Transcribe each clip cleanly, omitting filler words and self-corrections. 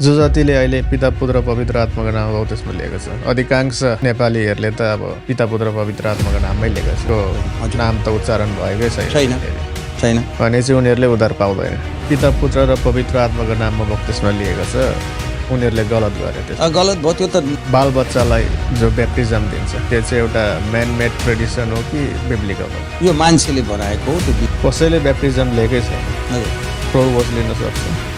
जो जतिले अहिले पिता पुत्र पवित्र आत्माको नाम बप्तिस्मा लिएको छ, अधिकांश नेपालीहरूले त अब पिता पुत्र पवित्र आत्माको नाममै लिएको छ। नाम त उच्चारण भएकै छैन भनेपछि उनीहरूले उद्धार पाउँदैन। पिता पुत्र र पवित्र आत्माको नाममा बप्तिस्मा लिएको छ, उनीहरूले गलत गरे। गलत भयो त्यो त। बाल बच्चालाई जो ब्याप्टिजम दिन्छ त्यो चाहिँ एउटा म्यान मेड ट्रेडिसन हो कि बिब्लिकल हो? यो मान्छेले बनाएको हो। त्यो कसैले ब्याप्टिजम लिएकै छैन, प्रभु लिन सक्छ।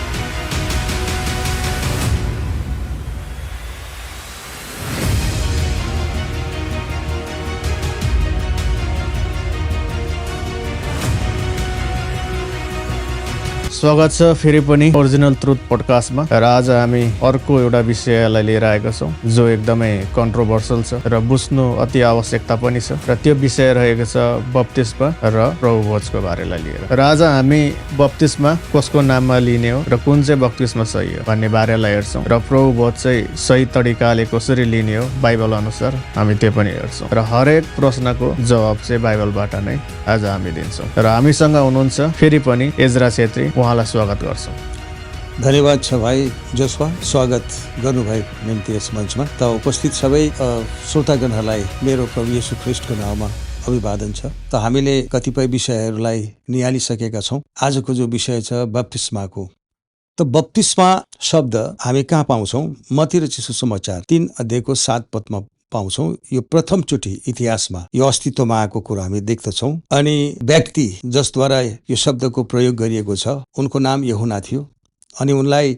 स्वागत छ फेरि पनि ओरिजिनल ट्रुथ पोडकास्टमा। र आज हामी अर्को एउटा विषयलाई लिएर आएका छौँ जो एकदमै कन्ट्रोभर्सल छ र बुझ्नु अति आवश्यकता पनि छ। र त्यो विषय रहेको छ बप्तिस्मा र प्रभुभोजको बारेलाई लिएर। र आज हामी बप्तिस्मा कसको नाममा लिने हो र कुन चाहिँ बप्तिस्मा सही हो भन्ने बारेलाई हेर्छौँ। र प्रभुभोज चाहिँ सही तरिकाले कसरी लिने हो बाइबल अनुसार हामी त्यो पनि हेर्छौँ। र हरेक प्रश्नको जवाब चाहिँ बाइबलबाट नै आज हामी दिन्छौँ। र हामीसँग हुनुहुन्छ फेरि पनि एजरा छेत्री, उहाँलाई स्वागत गर्छौँ। धन्यवाद छ भाइ जोसवा, स्वागत गर्नुभएको निम्ति यस मञ्चमा। त उपस्थित सबै श्रोतागणहरूलाई मेरो प्रभु येशू ख्रीष्टको नाममा अभिवादन छ। त हामीले कतिपय विषयहरूलाई निहालिसकेका छौँ। आजको जो विषय छ बप्तिस्माको। त बप्तिस्मा शब्द हामी कहाँ पाउँछौँ? मत्ती र सुसमाचार 3 अध्यायको 7 पदमा पाउँछौँ। यो प्रथमचोटि इतिहासमा यो अस्तित्वमा आएको कुरो हामी देख्दछौँ। अनि व्यक्ति जसद्वारा यो शब्दको प्रयोग गरिएको छ उनको नाम यूहन्ना थियो। अनि उनलाई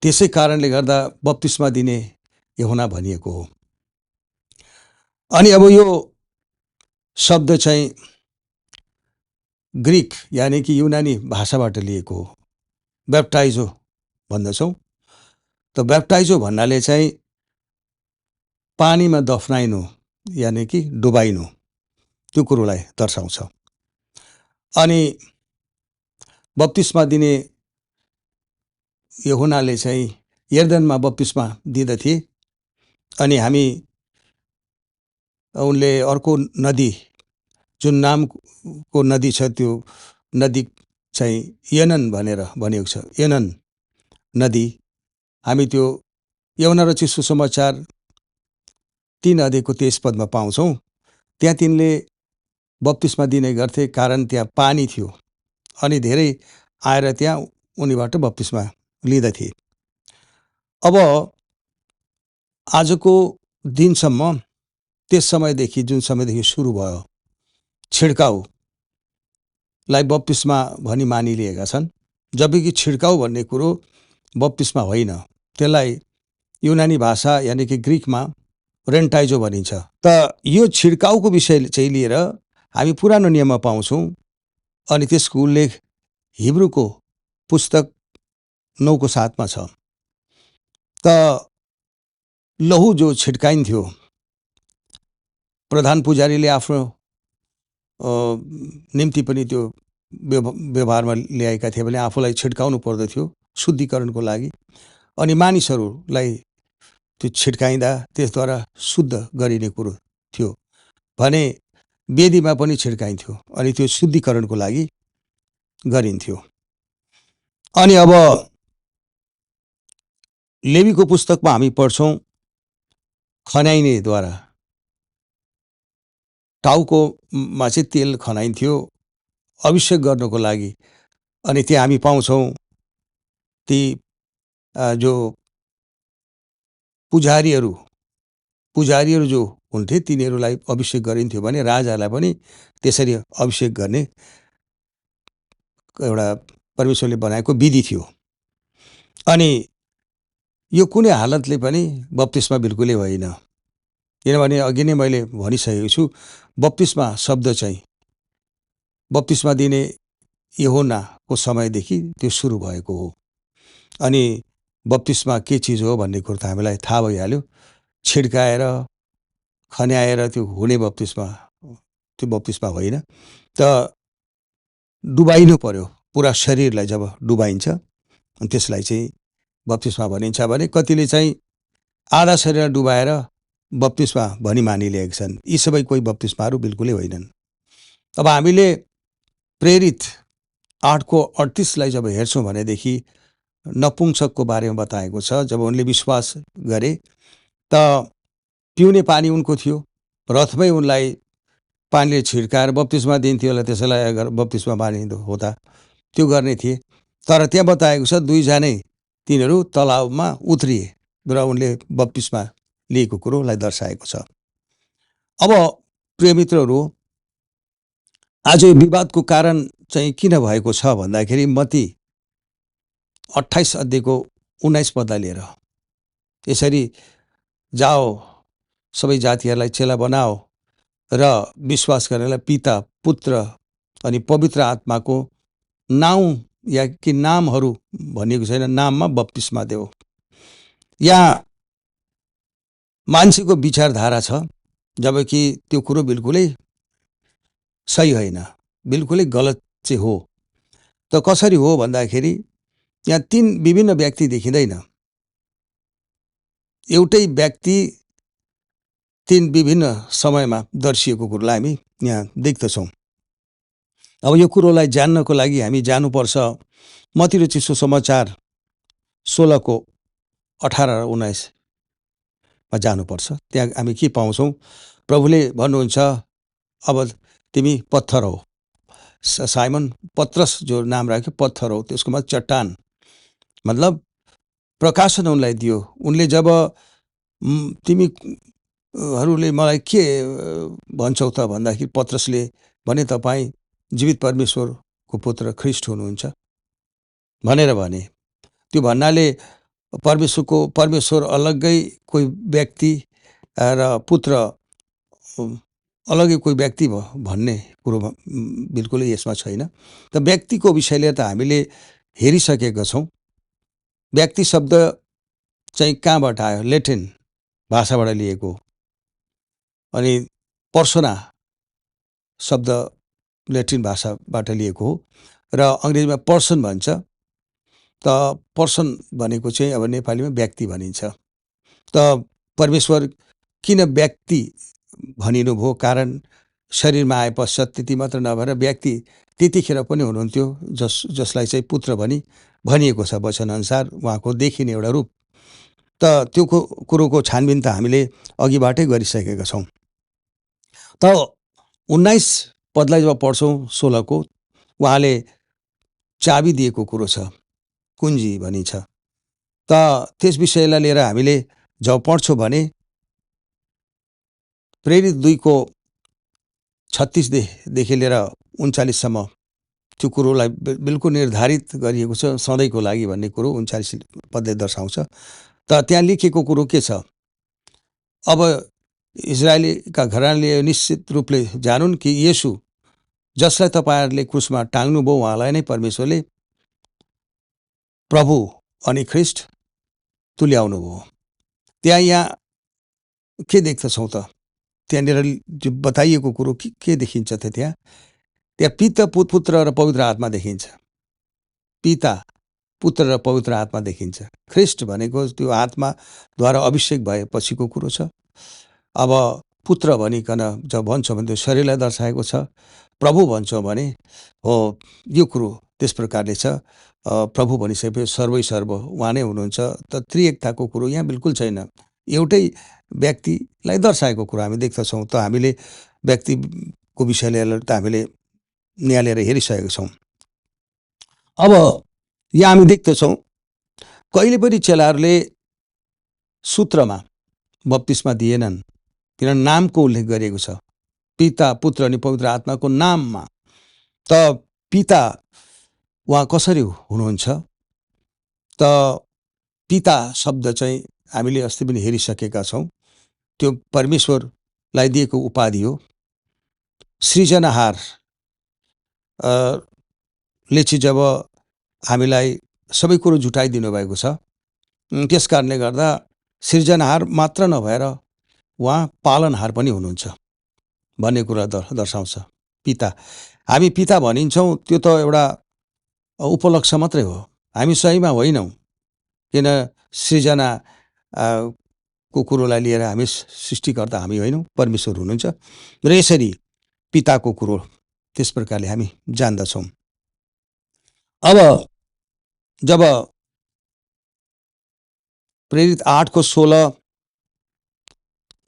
त्यसै कारणले गर्दा बप्तिस्मा दिने यूहन्ना भनिएको हो। अनि अब यो शब्द चाहिँ ग्रिक यानि कि युनानी भाषाबाट लिएको हो। ब्याप्टाइजो भन्दछौँ। त ब्याप्टाइजो भन्नाले चाहिँ पानीमा दफनाइनु यानि कि डुबाइनु, त्यो कुरोलाई दर्शाउँछ। अनि बप्तिस्मा दिने यूहन्नाले चाहिँ यर्दनमा बप्तिस्मा दिँदथे। अनि उनले अर्को नदी, जुन नामको नदी छ त्यो नदी चाहिँ यनन भनेर भनिएको छ। यनन नदी हामी त्यो यूहन्ना र सुसमाचार 3 अध्यायको 23 पदमा पाउँछौँ। त्यहाँ तिनले बप्तिस्मा दिने गर्थे कारण त्यहाँ पानी थियो। अनि धेरै आएर त्यहाँ उनीबाट बप्तिस्मा लिँदथे। अब आजको दिनसम्म त्यस समयदेखि, जुन समयदेखि सुरु भयो, छिड्काउलाई बप्तिस्मा भनी मानिलिएका छन्। जबकि छिड्काउ भन्ने कुरो बप्तिस्मा होइन। त्यसलाई युनानी भाषा यानि कि ग्रिकमा रेन्टाइजो भनिन्छ। त यो छिड्काउको विषय चाहिँ लिएर हामी पुरानो नियममा पाउँछौँ। अनि त्यसको उल्लेख हिब्रूको पुस्तक 9:7 छ। त लहु जो छिड्काइन्थ्यो, प्रधान पुजारीले आफ्नो निम्ति पनि त्यो व्यवहारमा ल्याएका थिए भने आफूलाई छिड्काउनु पर्दथ्यो शुद्धिकरणको लागि। अनि मानिसहरूलाई त्यो छिड्काइँदा त्यसद्वारा शुद्ध गरिने कुरो थियो भने वेदीमा पनि छिड्काइन्थ्यो। अनि त्यो शुद्धिकरणको लागि गरिन्थ्यो। अनि अब लेवीको पुस्तकमा हामी पढ्छौँ खनाइनेद्वारा टाउकोमा चाहिँ तेल खनाइन्थ्यो अभिषेक गर्नको लागि। अनि त्यहाँ हामी पाउँछौँ ती जो पुजारीहरू जो हुन्थे तिनीहरूलाई अभिषेक गरिन्थ्यो भने राजालाई पनि त्यसरी अभिषेक गर्ने एउटा परमेश्वरले बनाएको विधि थियो। अनि यो कुनै हालतले पनि बप्तिस्मा बिल्कुलै होइन। किनभने अघि नै मैले भनिसकेको छु, बप्तिस्मा शब्द चाहिँ बप्तिस्मा दिने यूहन्नाको समयदेखि त्यो सुरु भएको हो। अनि बप्तिस्मा के चिज हो भन्ने कुरो त हामीलाई थाहा भइहाल्यो। छिड्काएर खन्याएर त्यो हुने बप्तिस्मा, त्यो बप्तिस्मा होइन। त डुबाइनु पर्यो, पुरा शरीरलाई जब डुबाइन्छ अनि त्यसलाई चाहिँ बप्तिस्मा भनिन्छ। भने कतिले चाहिँ आधा शरीर डुबाएर बप्तिस्मा भनी मानिलिएका छन्। यी सबै कोही बप्तिस्माहरू बिल्कुलै होइनन्। अब हामीले प्रेरित 8:38 जब हेर्छौँ भनेदेखि नपुंसकको बारेमा बताएको छ। जब उनले विश्वास गरे त पिउने पानी उनको थियो, रथमै उनलाई पानीले छिड्काएर बप्तिस्मा दिन्थ्यो होला, त्यसैलाई अगर बप्तिस्मा पानी होता त्यो गर्ने थिए। तर त्यहाँ बताएको छ दुईजनै तिनीहरू तलाबमा उत्रिए र उनले बप्तिस्मा लिएको कुरोलाई दर्शाएको छ। अब प्रिय मित्रहरू, आज यो विवादको कारण चाहिँ किन भएको छ भन्दाखेरि मत्ती 28 अध्यायको 19 पदलाई लिएर, यसरी जाओ सबै जातिहरूलाई चेला बनाओ र विश्वास गर्नेलाई पिता, पुत्र अनि पवित्र आत्माको नाउँ या कि नामहरू भनिएको छैन, नाममा बप्तिस्मा देऊ। यहाँ मान्छेको विचारधारा छ, जबकि त्यो कुरो बिल्कुलै सही होइन, बिल्कुलै गलत चाहिँ हो। त कसरी हो भन्दाखेरि यहाँ 3 विभिन्न व्यक्ति देखिँदैन, एउटै व्यक्ति 3 विभिन्न समयमा दर्शिएको कुरोलाई हामी यहाँ देख्दछौँ। अब यो कुरोलाई जान्नको लागि हामी जानुपर्छ मत्ती रचित सुसमाचार 16 को 18 र 19 मा जानुपर्छ। त्यहाँ हामी के पाउँछौँ? प्रभुले भन्नुहुन्छ, अब तिमी पत्थर हो। साइमन पत्रस जो नाम राख्यो, पत्थर हो, त्यसको मतलब चट्टान, मतलब प्रकाशन उनलाई दियो। उनले जब तिमीहरूले मलाई के भन्छौ त भन्दाखेरि पत्रसले भने तपाईँ जीवित परमेश्वरको पुत्र ख्रिस्ट हुनुहुन्छ भनेर भने। त्यो भन्नाले परमेश्वर अलग्गै कोही व्यक्ति र पुत्र अलग्गै कोही व्यक्ति भन्ने कुरो बिल्कुलै यसमा छैन। त व्यक्तिको विषयले त हामीले हेरिसकेका छौँ। व्यक्ति शब्द चाहिँ कहाँबाट आयो? ल्याटिन भाषाबाट लिएको। अनि पर्सोना शब्द ल्याटिन भाषाबाट लिएको हो र अङ्ग्रेजीमा पर्सन भन्छ। त पर्सन भनेको चाहिँ अब नेपालीमा व्यक्ति भनिन्छ। त परमेश्वर किन व्यक्ति भनिनुभयो? कारण शरीरमा आए पश्चात त्यति मात्र नभएर व्यक्ति त्यतिखेर पनि हुनुहुन्थ्यो, जसलाई चाहिँ पुत्र भनिएको छ वचनअनुसार, उहाँको देखिने एउटा रूप। त त्यो कुरोको छानबिन त हामीले अघिबाटै गरिसकेका छौँ। त 19 पदलाई जब पढ्छौँ 16 को, उहाँले चाबी दिएको कुरो छ, कुञ्जी भनिन्छ। त त्यस विषयलाई लिएर हामीले जब पढ्छौँ भने प्रेरित 2 को 36 देखि लिएर 39 सम्म त्यो कुरोलाई बिल्कुल निर्धारित गरिएको छ, सधैँको लागि भन्ने कुरो 39 पदले दर्शाउँछ। त त्यहाँ लेखेको कुरो के छ? अब इजरायलीका घरानाले निश्चित रूपले जानुन् कि येशू जसलाई तपाईँहरूले क्रुसमा टाङ्नुभयो, उहाँलाई नै परमेश्वरले प्रभु अनि ख्रिस्ट तुल्याउनु भयो। त्यहाँ यहाँ के देख्दछौँ त? त्यहाँनिर जो बताइएको कुरो के देखिन्छ त? त्यहाँ पिता, पुत्र र पवित्र आत्मा देखिन्छ। पिता, पुत्र र पवित्र आत्मा देखिन्छ। ख्रिस्ट भनेको त्यो आत्माद्वारा अभिषेक भएपछिको कुरो छ। अब पुत्र भनिकन जब भन्छौँ भने त्यो शरीरलाई दर्शाएको छ। प्रभु भन्छौँ भने हो यो कुरो त्यस प्रकारले छ। प्रभु भनिसकेपछि सर्वैसर्व उहाँ नै हुनुहुन्छ। त त्रिएकताको कुरो यहाँ बिल्कुल छैन। एउटै व्यक्तिलाई दर्शाएको कुरो हामी देख्दछौँ। त हामीले व्यक्तिको विषय लिएर त हामीले निहालेर हेरिसकेका छौँ। अब यहाँ हामी देख्दछौँ कहिले पनि चेलाहरूले सूत्रमा बप्तिस्मा दिएनन्, किनभने नामको उल्लेख गरिएको छ, पिता, पुत्र अनि पवित्र आत्माको नाममा। त पिता उहाँ कसरी हुनुहुन्छ? त पिता शब्द चाहिँ हामीले अस्ति पनि हेरिसकेका छौँ। त्यो परमेश्वरलाई दिएको उपाधि हो। सृजनहार ले चाहिँ जब हामीलाई सबै कुरो जुटाइदिनु भएको छ, त्यस कारणले गर्दा सृजनहार मात्र नभएर उहाँ पालनहार पनि हुनुहुन्छ भन्ने कुरा दर्शाउँछ। पिता, हामी पिता भनिन्छौँ, त्यो त एउटा उपलक्ष्य मात्रै हो। हामी सहीमा होइनौँ, किन सृजना को कुरोलाई लिएर हामी सृष्टिकर्ता हामी होइनौँ, परमेश्वर हुनुहुन्छ। र यसरी पिताको कुरो त्यस प्रकारले हामी जान्दछौँ। अब जब प्रेरित 8 को 16,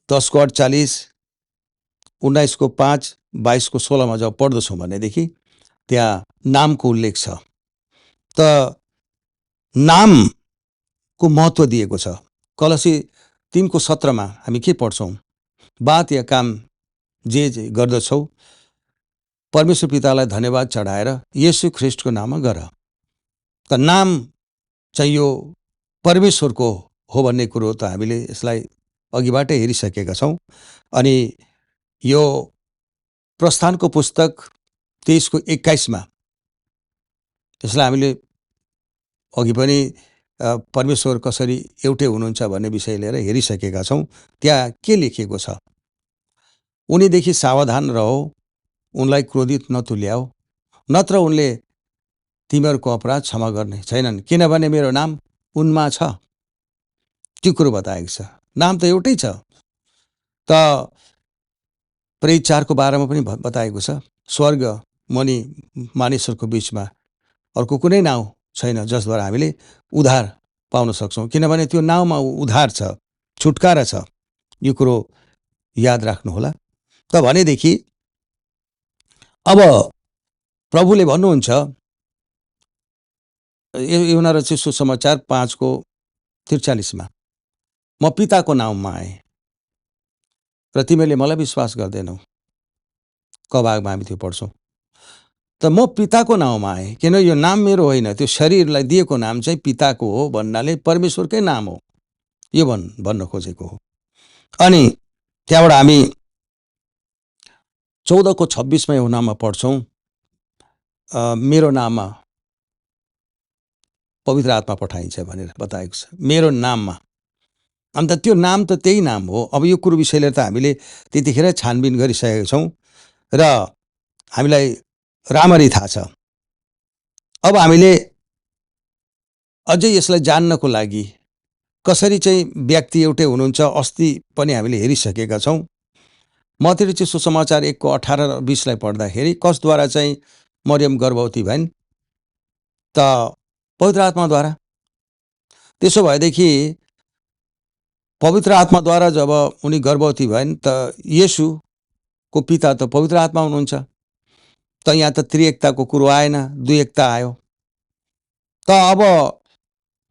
10 को 48, 19 को 5, 22 को 16 मा जब पढ्दछौँ भनेदेखि त्यहाँ नामको उल्लेख छ। त नामको महत्त्व दिएको छ। कलसी 3 को 17 मा हामी के पढ्छौँ? बात या काम जे गर्दछौ परमेश्वर पितालाई धन्यवाद चढाएर येशू ख्रिस्टको नाममा गर। त नाम चाहिँ यो परमेश्वरको हो भन्ने कुरो त हामीले यसलाई अघिबाटै हेरिसकेका छौँ। अनि यो प्रस्थानको पुस्तक 23 को 21 मा यसलाई हामीले अघि पनि परमेश्वर कसरी एउटै हुनुहुन्छ भन्ने विषय लिएर हेरिसकेका छौँ। त्यहाँ के लेखिएको छ? उनीदेखि सावधान रहो, उनलाई क्रोधित नतुल्याऊ, नत्र उनले तिमीहरूको अपराध क्षमा गर्ने छैनन्, किनभने मेरो नाम उनमा छ। त्यो कुरो बताएको छ। नाम त एउटै छ। त प्रेरित 4 को 12 मा पनि बताएको छ, स्वर्ग मुनि मानिसहरूको बीचमा अर्को कुनै नाउँ छैन जसद्वारा हामीले उद्धार पाउन सक्छौँ, किनभने त्यो नाउँमा उद्धार छ, छुटकारा छ। यो कुरो याद राख्नुहोला। त भनेदेखि अब प्रभुले भन्नुहुन्छ यूहन्ना रचित सुसमाचार 5 को 43 मा, म पिताको नाउँमा आएँ र तिमीले मलाई विश्वास गर्दैनौ। क भागमा हामी त्यो पढ्छौँ। त म पिताको नाउँमा आएँ, किन यो नाम मेरो होइन, त्यो शरीरलाई दिएको नाम चाहिँ पिताको हो भन्नाले परमेश्वरकै नाम हो, यो भन्न खोजेको हो। अनि त्यहाँबाट हामी 14 को 26 मा यूहन्नामा पढ्छौँ, मेरो नाममा पवित्र आत्मा पठाइन्छ भनेर बताएको छ, मेरो नाममा। अन्त त्यो नाम त त्यही नाम हो। अब यो कुरो विषयले त हामीले त्यतिखेर छानबिन गरिसकेका छौँ र हामीलाई राम्ररी थाहा छ। अब हामीले अझै यसलाई जान्नको लागि कसरी चाहिँ व्यक्ति एउटै हुनुहुन्छ, अस्ति पनि हामीले हेरिसकेका छौँ। मत्ती रचित सुसमाचार 1 को 18 र 20 लाई पढ्दाखेरि कसद्वारा चाहिँ मरियम गर्भवती भइन्? त पवित्र आत्माद्वारा। त्यसो भएदेखि पवित्र आत्माद्वारा जब उनी गर्भवती भइन् त येशूको पिता त पवित्र आत्मा हुनुहुन्छ। त यहाँ त त्रिएकताको कुरो आएन, दुईएकता आयो। त अब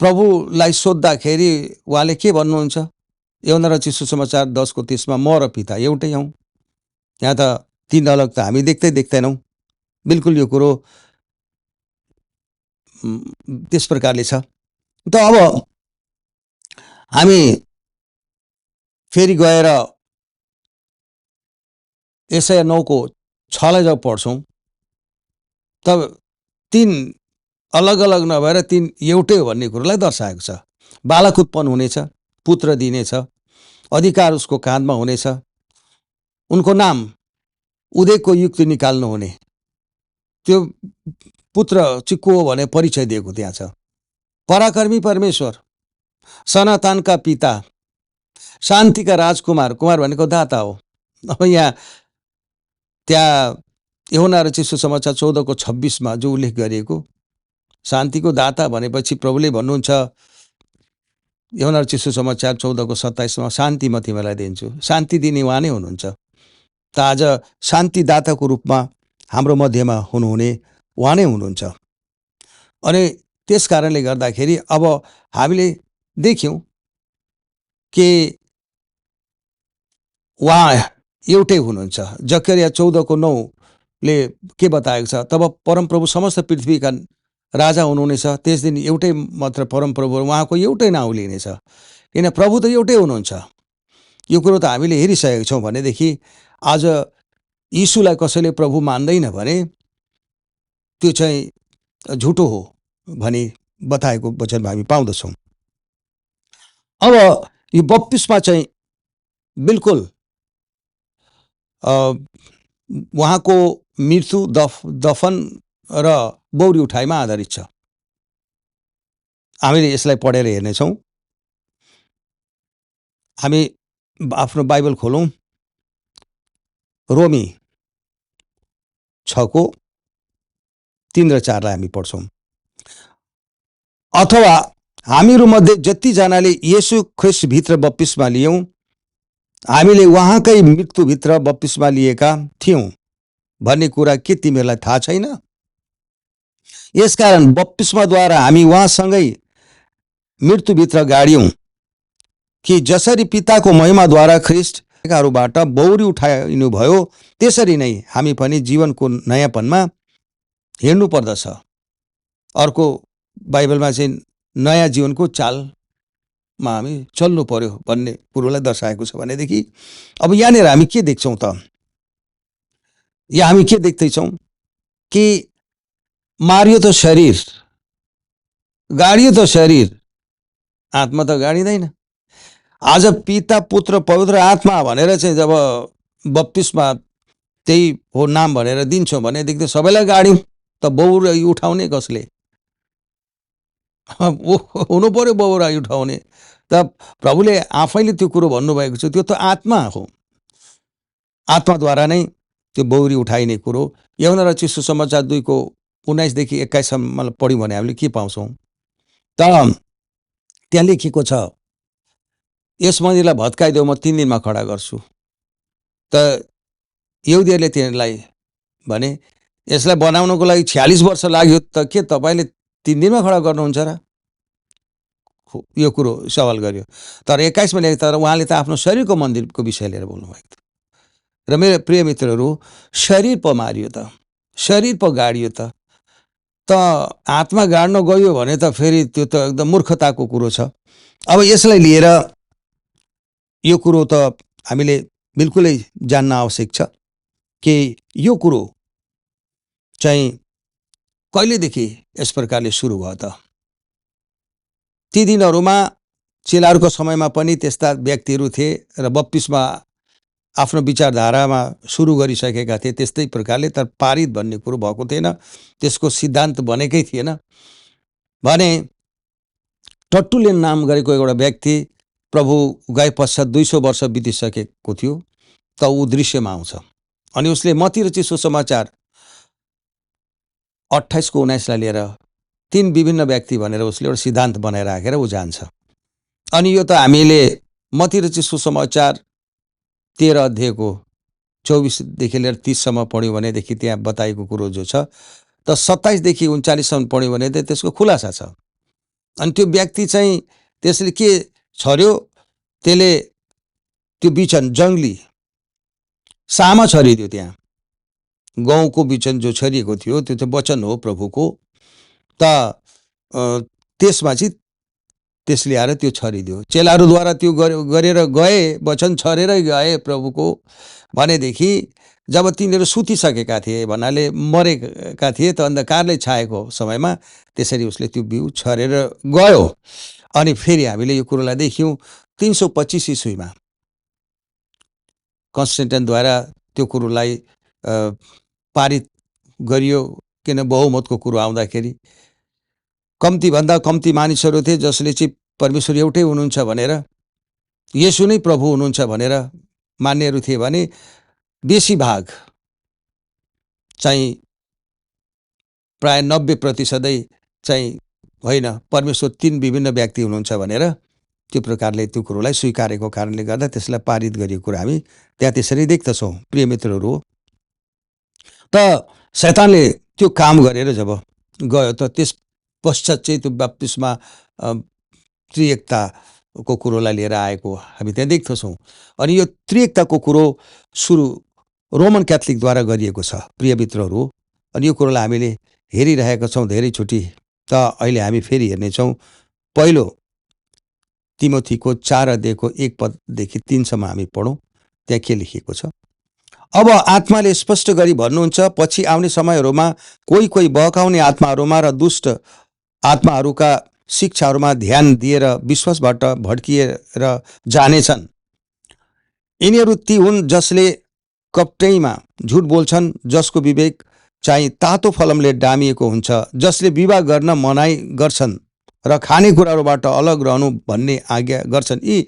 प्रभुलाई सोद्धाखेरि उहाँले के भन्नुहुन्छ? यूहन्ना रचित सुसमाचार 10 को 30 मा, म र पिता एउटै हौँ। यहाँ त तीन अलग त हामी देख्दैनौँ। बिल्कुल यो कुरो त्यस प्रकारले छ। त अब हामी फेरि गएर यशाया 9 को 6 लाई जब पढ्छौँ तब तीन अलग अलग नभएर तीन एउटै हो भन्ने कुरोलाई दर्शाएको छ। बालक उत्पन्न हुनेछ, पुत्र दिनेछ, अधिकार उसको काँधमा हुनेछ, उनको नाम उदयको युक्ति निकाल्नु हुने। त्यो पुत्र चाहिँ को हो भने परिचय दिएको त्यहाँ छ। पराक्रमी परमेश्वर, सनातनका पिता, शान्तिका राजकुमार। कुमार भनेको दाता हो। अब यहाँ त्यहाँ यूहन्ना रचित सुसमाचार 14 को 26 मा जो उल्लेख गरिएको शान्तिको दाता भनेपछि प्रभुले भन्नुहुन्छ यूहन्ना रचित सुसमाचार 14 को 27 मा, शान्ति म तिमीलाई दिन्छु। शान्ति दिने उहाँ नै हुनुहुन्छ। त आज शान्तिदाताको रूपमा हाम्रो मध्यमा हुनुहुने उहाँ नै हुनुहुन्छ। अनि त्यस कारणले गर्दाखेरि अब हामीले देख्यौँ कि उहाँ एउटै हुनुहुन्छ। जकरिया 14 को 9 ले के बताएको छ? तब परमप्रभु समस्त पृथ्वीका राजा हुनुहुनेछ, त्यस दिन एउटै मात्र परमप्रभु, उहाँको एउटै नाउँ लिनेछ, किन प्रभु त एउटै हुनुहुन्छ। यो कुरो त हामीले हेरिसकेका छौँ। भनेदेखि आज यीशुलाई कसैले प्रभु मान्दैन भने त्यो चाहिँ झुटो हो भनी बताएको वचनमा हामी पाउँदछौँ। अब यो बप्तिस्मा चाहिँ बिल्कुल उहाँको मृत्यु, दफन र बौरी उठाइमा आधारित छ। हामीले यसलाई पढेर हेर्नेछौँ। हामी आफ्नो बाइबल खोलौँ, रोमी 6 को 3 र 4 लाई हामी पढ्छौँ। अथवा हामीहरूमध्ये जतिजनाले येशू ख्रिस्टभित्र बप्तिस्मा लियौँ हामीले उहाँकै मृत्युभित्र बप्तिस्मा लिएका थियौँ भन्ने कुरा के तिमीहरूलाई थाहा छैन? यसकारण बप्तिस्माद्वारा हामी उहाँसँगै मृत्युभित्र गाडियौँ कि जसरी पिताको महिमाद्वारा ख्रिस्टहरूबाट बौरी उठाइनुभयो त्यसरी नै हामी पनि जीवनको नयाँपनमा हिँड्नु पर्दछ। अर्को बाइबलमा चाहिँ नयाँ जीवनको चालमा हामी चल्नु पर्यो भन्ने कुरोलाई दर्शाएको छ भनेदेखि अब यहाँनिर हामी के देख्छौँ त? यहाँ हामी के देख्दैछौँ कि मारियो त शरीर, गाडियो त शरीर, आत्मा त गाडिँदैन। आज पिता पुत्र पवित्र आत्मा भनेर चाहिँ जब बप्तिस्मा त्यही हो नाम भनेर दिन्छौँ भनेदेखि त सबैलाई गाड्यौँ त बौराई उठाउने कसले? हुनु पर्यो बौराई उठाउने त प्रभुले आफैले त्यो कुरो भन्नुभएको छ। त्यो त आत्मा हो, आत्माद्वारा नै त्यो बौरी उठाइने कुरो। यूहन्ना रचित सुसमाचार 2 को 19 देखि 21 सम्म पढ्यौँ भने हामीले के पाउँछौँ त? त्यहाँ लेखिएको छ, यस मन्दिरलाई भत्काइदेऊ म 3 दिनमा खडा गर्छु। त यहुदीहरूले तिनीहरूलाई भने यसलाई बनाउनको लागि 46 वर्ष लाग्यो त के तपाईँले 3 दिनमा खडा गर्नुहुन्छ र? यो कुरो सवाल गर्यो। तर 21 मा लेख, तर उहाँले त आफ्नो शरीरको मन्दिरको विषय लिएर बोल्नुभएको थियो। र मेरो प्रिय मित्रहरू, शरीर पो मारियो त, शरीर पो गाडियो त आत्मा गाड्न गयो भने त फेरि त्यो त एकदम मूर्खताको कुरो छ। अब यसलाई लिएर यो कुरो त हामीले बिल्कुलै जान्न आवश्यक छ कि यो कुरो चाहिँ कहिलेदेखि यस प्रकारले सुरु भयो त? ती दिनहरूमा चेलाहरूको समयमा पनि त्यस्ता व्यक्तिहरू थिए र बप्तिस्मा आफ्नो विचारधारामा सुरु गरिसकेका थिए त्यस्तै प्रकारले। तर पारित भन्ने कुरो भएको थिएन, त्यसको सिद्धान्त बनेकै थिएन। भने टट्टुलेन नाम गरेको एउटा व्यक्ति प्रभु गए पश्चात 200 वर्ष बितिसकेको थियो त ऊ दृश्यमा आउँछ अनि उसले मत्ती रचित सुसमाचार 28 को 19 लाई लिएर 3 विभिन्न व्यक्ति भनेर उसले एउटा सिद्धान्त बनाएर राखेर ऊ जान्छ। अनि यो त हामीले मत्ती रचित सुसमाचार 13 अध्यायको 24 देखि लिएर 30 सम्म पढ्यौँ भनेदेखि त्यहाँ बताएको कुरो जो छ त 27 देखि 39 सम्म पढ्यौँ भने त्यसको खुलासा छ। अनि त्यो व्यक्ति चाहिँ त्यसले के छर्यो, त्यसले त्यो बिचन जङ्गली सामा छरिदियो। त्यहाँ गहुँको बिचन जो छरिएको थियो त्यो चाहिँ वचन हो प्रभुको, त त्यसमा चाहिँ त्यसले आएर त्यो छरिदियो। चेलाहरूद्वारा त्यो गरेर गए, वचन छरेरै गए प्रभुको भनेदेखि जब तिनीहरू सुतिसकेका थिए भन्नाले मरेका थिए त अन्धकारले छाएको समयमा त्यसरी उसले त्यो बिउ छरेर गयो। अनि फेरि हामीले यो कुरोलाई देख्यौँ 325 ईस्वीमा कन्स्टेन्टाइनद्वारा त्यो कुरोलाई पारित गरियो, किन बहुमतको कुरो आउँदाखेरि कम्तीभन्दा कम्ती मानिसहरू थिए जसले चाहिँ परमेश्वर एउटै हुनुहुन्छ भनेर, येशू नै प्रभु हुनुहुन्छ भनेर मान्नेहरू थिए भने बेसी भाग चाहिँ प्राय 90% चाहिँ होइन, परमेश्वर 3 विभिन्न व्यक्ति हुनुहुन्छ भनेर त्यो प्रकारले त्यो कुरोलाई स्वीकारेको कारणले गर्दा त्यसलाई पारित गरिएको कुरा हामी त्यहाँ त्यसरी देख्दछौँ। प्रिय मित्रहरू, त शैतानले त्यो काम गरेर जब गयो त त्यस पश्चात चाहिँ त्यो बप्तिस्मा त्रिएकताको कुरोलाई लिएर आएको हामी त्यहाँ देख्दछौँ। अनि यो त्रिएकताको कुरो सुरु रोमन क्याथोलिकद्वारा गरिएको छ प्रिय मित्रहरू। अनि यो कुरोलाई हामीले हेरिरहेका छौँ धेरैचोटि। त अहिले हामी फेरि हेर्नेछौँ पहिलो तिमोथीको 4 अध्यायको 1 पददेखि 3 सम्म हामी पढौँ। त्यहाँ के लेखिएको छ? अब आत्माले स्पष्ट गरी भन्नुहुन्छ, पछि आउने समयहरूमा कोही कोही बहकाउने आत्माहरूमा र दुष्ट आत्माहरूका शिक्षाहरूमा ध्यान दिएर विश्वासबाट भड्किएर जानेछन्। यिनीहरू ती हुन् जसले कपटैमा झुट बोल्छन्, जसको विवेक चाहिँ तातो फलमले डामिएको हुन्छ, जसले विवाह गर्न मनाइ गर्छन् र खानेकुराहरूबाट अलग रहनु भन्ने आज्ञा गर्छन्। यी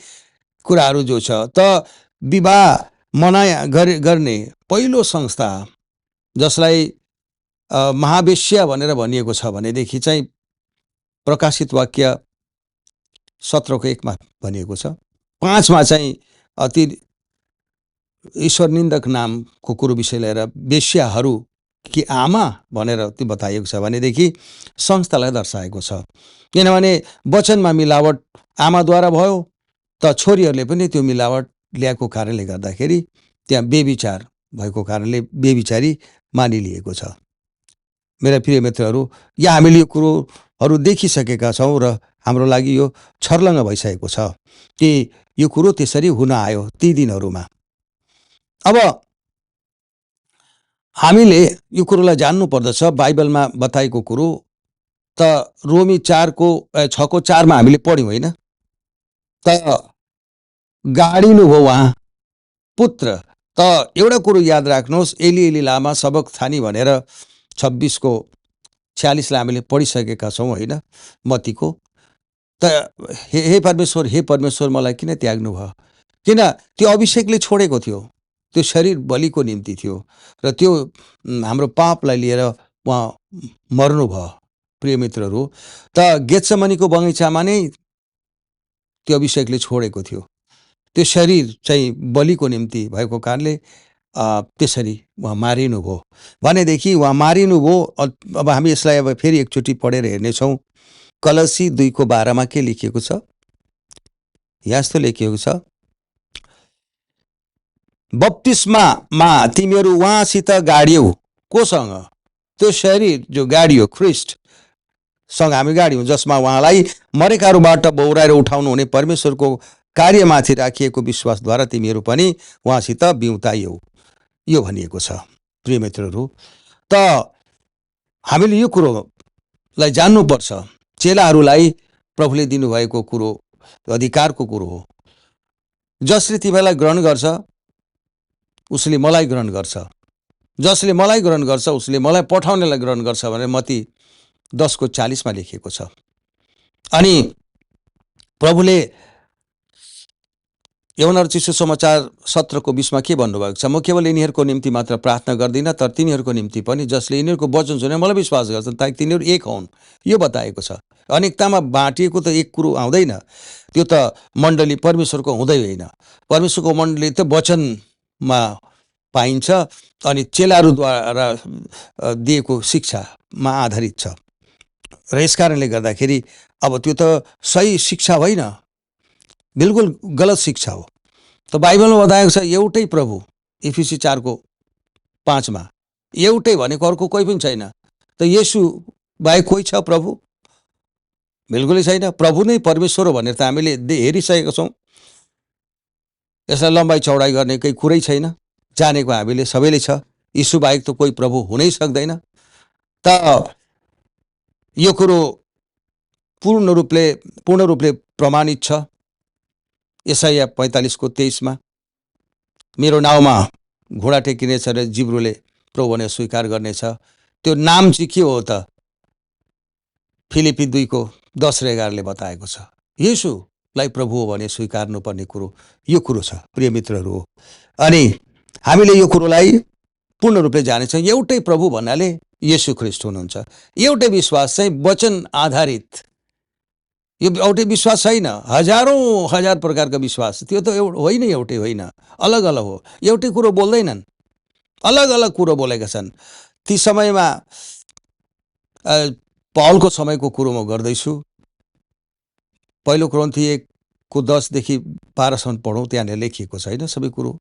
कुराहरू जो छ त विवाह मनाइ गर्ने पहिलो संस्था जसलाई महावेश्या भनेर भनिएको छ भनेदेखि चाहिँ प्रकाशित वाक्य 17 1 भनिएको छ। 5 चाहिँ अति ईश्वर निन्दक नामको कुरो विषय लिएर वेश्याहरू कि आमा भनेर त्यो बताइएको छ भनेदेखि संस्थालाई दर्शाएको छ। किनभने वचनमा मिलावट आमाद्वारा भयो त छोरीहरूले पनि त्यो मिलावट ल्याएको कारणले गर्दाखेरि त्यहाँ बेविचार भएको कारणले बेविचारी मानिलिएको छ। मेरा प्रिय मित्रहरू, यहाँ हामीले यो कुरोहरू देखिसकेका छौँ र हाम्रो लागि यो छर्लङ्ग भइसकेको छ कि यो कुरो त्यसरी हुन आयो ती दिनहरूमा। अब हामीले यो कुरोलाई जान्नु पर्दछ। बाइबलमा बताएको कुरो त रोमी 6:4 हामीले पढ्यौँ होइन, त गाडिनु भयो उहाँ पुत्र। त एउटा कुरो याद राख्नुहोस्, एली एली लामा सबक थानी भनेर 26:46 हामीले पढिसकेका छौँ होइन, मत्तीको। त हे परमेश्वर मलाई किन त्याग्नु भयो? किन त्यो अभिषेकले छोडेको थियो, त्यो शरीर बलिको निम्ति थियो र त्यो हाम्रो पापलाई लिएर उहाँ मर्नुभयो। प्रिय मित्रहरू, त गेत्सेमनीको बगैँचामा नै त्यो अभिषेकले छोडेको थियो। त्यो शरीर चाहिँ बलिको निम्ति भएको कारणले त्यसरी उहाँ मारिनुभयो भनेदेखि उहाँ मारिनुभयो। अब हामी यसलाई अब फेरि एकचोटि पढेर हेर्नेछौँ। कलसी 2:12 के लेखिएको छ? यहाँ यस्तो लेखिएको छ, बप्तिस्मामा तिमीहरू उहाँसित गाडियौ। कोसँग? त्यो शरीर जो गाडियो ख्रिस्टसँग हामी गाड्यौँ, जसमा उहाँलाई मरेकाहरूबाट बौराएर उठाउनु हुने परमेश्वरको कार्यमाथि राखिएको विश्वासद्वारा तिमीहरू पनि उहाँसित बिउतायौ, यो भनिएको छ। प्रिय मित्रहरू, त हामीले यो कुरोलाई जान्नुपर्छ। चेलाहरूलाई प्रभुले दिनुभएको कुरो अधिकारको कुरो हो। जसले तिमीलाई ग्रहण गर्छ उसले मलाई ग्रहण गर्छ, जसले मलाई ग्रहण गर्छ उसले मलाई पठाउनेलाई ग्रहण गर्छ भनेर मत्ती 10:40 लेखिएको छ। अनि प्रभुले यूहन्ना चिसो समाचार 17:20 के भन्नुभएको छ? म केवल यिनीहरूको निम्ति मात्र प्रार्थना गर्दिनँ, तर तिनीहरूको निम्ति पनि, जसले यिनीहरूको वचन सुने मलाई विश्वास गर्छन्, ताकि तिनीहरू एक हुन्, यो बताएको छ। अनेकतामा बाँटिएको त एक कुरो आउँदैन, त्यो त मण्डली परमेश्वरको हुँदै होइन। परमेश्वरको मण्डली त वचनमा पाइन्छ अनि चेलाहरूद्वारा दिएको शिक्षामा आधारित छ र यस कारणले गर्दाखेरि अब त्यो त सही शिक्षा होइन, बिल्कुल गलत शिक्षा हो। त बाइबलमा बताएको छ एउटै प्रभु, इफिसी 4:5 एउटै भनेको अर्को कोही पनि छैन। त येशू बाहेक कोही छ प्रभु? बिल्कुलै छैन। प्रभु नै परमेश्वर हो भनेर त हामीले हेरिसकेका छौँ। यसलाई लम्बाइ चौडाइ गर्ने केही कुरै छैन, जानेको हामीले सबैले छ। यीशु बाहेक त कोही प्रभु हुनै सक्दैन। त यो कुरो पूर्ण रूपले प्रमाणित छ। यशाया 45:23 मेरो नाउँमा घोडा टेकिनेछ र जिब्रोले प्रभु भनेर स्वीकार गर्नेछ। त्यो नाम चाहिँ के हो त? फिलिपी 2:10-11 बताएको छ। येशूलाई प्रभु हो भने स्वीकार्नुपर्ने कुरो यो कुरो छ, प्रिय मित्रहरू हो। अनि हामीले यो कुरोलाई पूर्ण रूपले जानेछौँ। एउटै प्रभु भन्नाले येशू ख्रिस्ट हुनुहुन्छ। एउटै विश्वास चाहिँ वचन आधारित, यो एउटै विश्वास छैन। हजार प्रकारका विश्वास, त्यो त होइन, एउटै होइन, अलग अलग हो। एउटै कुरो बोल्दैनन्, अलग अलग कुरो बोलेका छन्। ती समयमा पौलको समयको कुरो म गर्दैछु। पहिलो कोरिन्थी 1:10-12 पढौँ, त्यहाँनिर लेखिएको छ होइन सबै कुरो।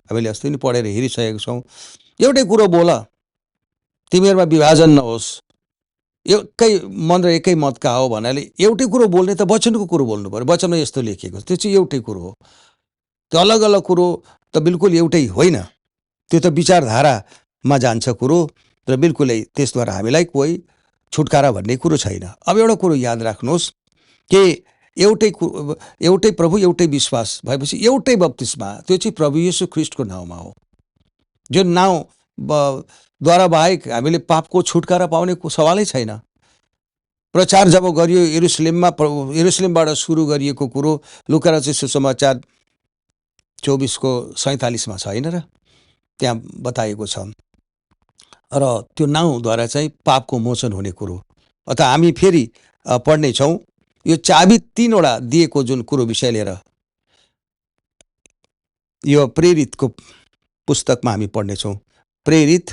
हामीले अस्ति नै पढेर हेरिसकेका छौँ। एउटै कुरो बोल, तिमीहरूमा विभाजन नहोस्, एकै मन र एकै मतका हो भन्नाले एउटै कुरो बोल्ने त वचनको कुरो बोल्नु पर्यो। वचनमा यस्तो लेखिएको छ, त्यो चाहिँ एउटै कुरो हो। त्यो अलग अलग कुरो त बिल्कुल एउटै होइन, त्यो त विचारधारामा जान्छ कुरो र बिल्कुलै त्यसद्वारा हामीलाई कोही छुटकारा भन्ने कुरो छैन। अब एउटा कुरो याद राख्नुहोस् कि एउटै प्रभु, एउटै विश्वास भएपछि एउटै बप्तिस्मा, त्यो चाहिँ प्रभु येशू ख्रिस्टको नाउँमा हो। जुन नाउँद्वारा बाहेक हामीले पापको छुटकारा पाउने सवालै छैन। प्रचार जब गरियो यरुशलेमबाट सुरु गरिएको कुरो लुका रचित सुसमाचार 24:47 छ होइन र, त्यहाँ बताएको छ। र त्यो नाउँद्वारा चाहिँ पापको मोचन हुने कुरो। अत हामी फेरि पढ्नेछौँ यो चाबी 3वटा दिएको जुन कुरो विषय लिएर यो प्रेरितको पुस्तकमा हामी पढ्नेछौँ। प्रेरित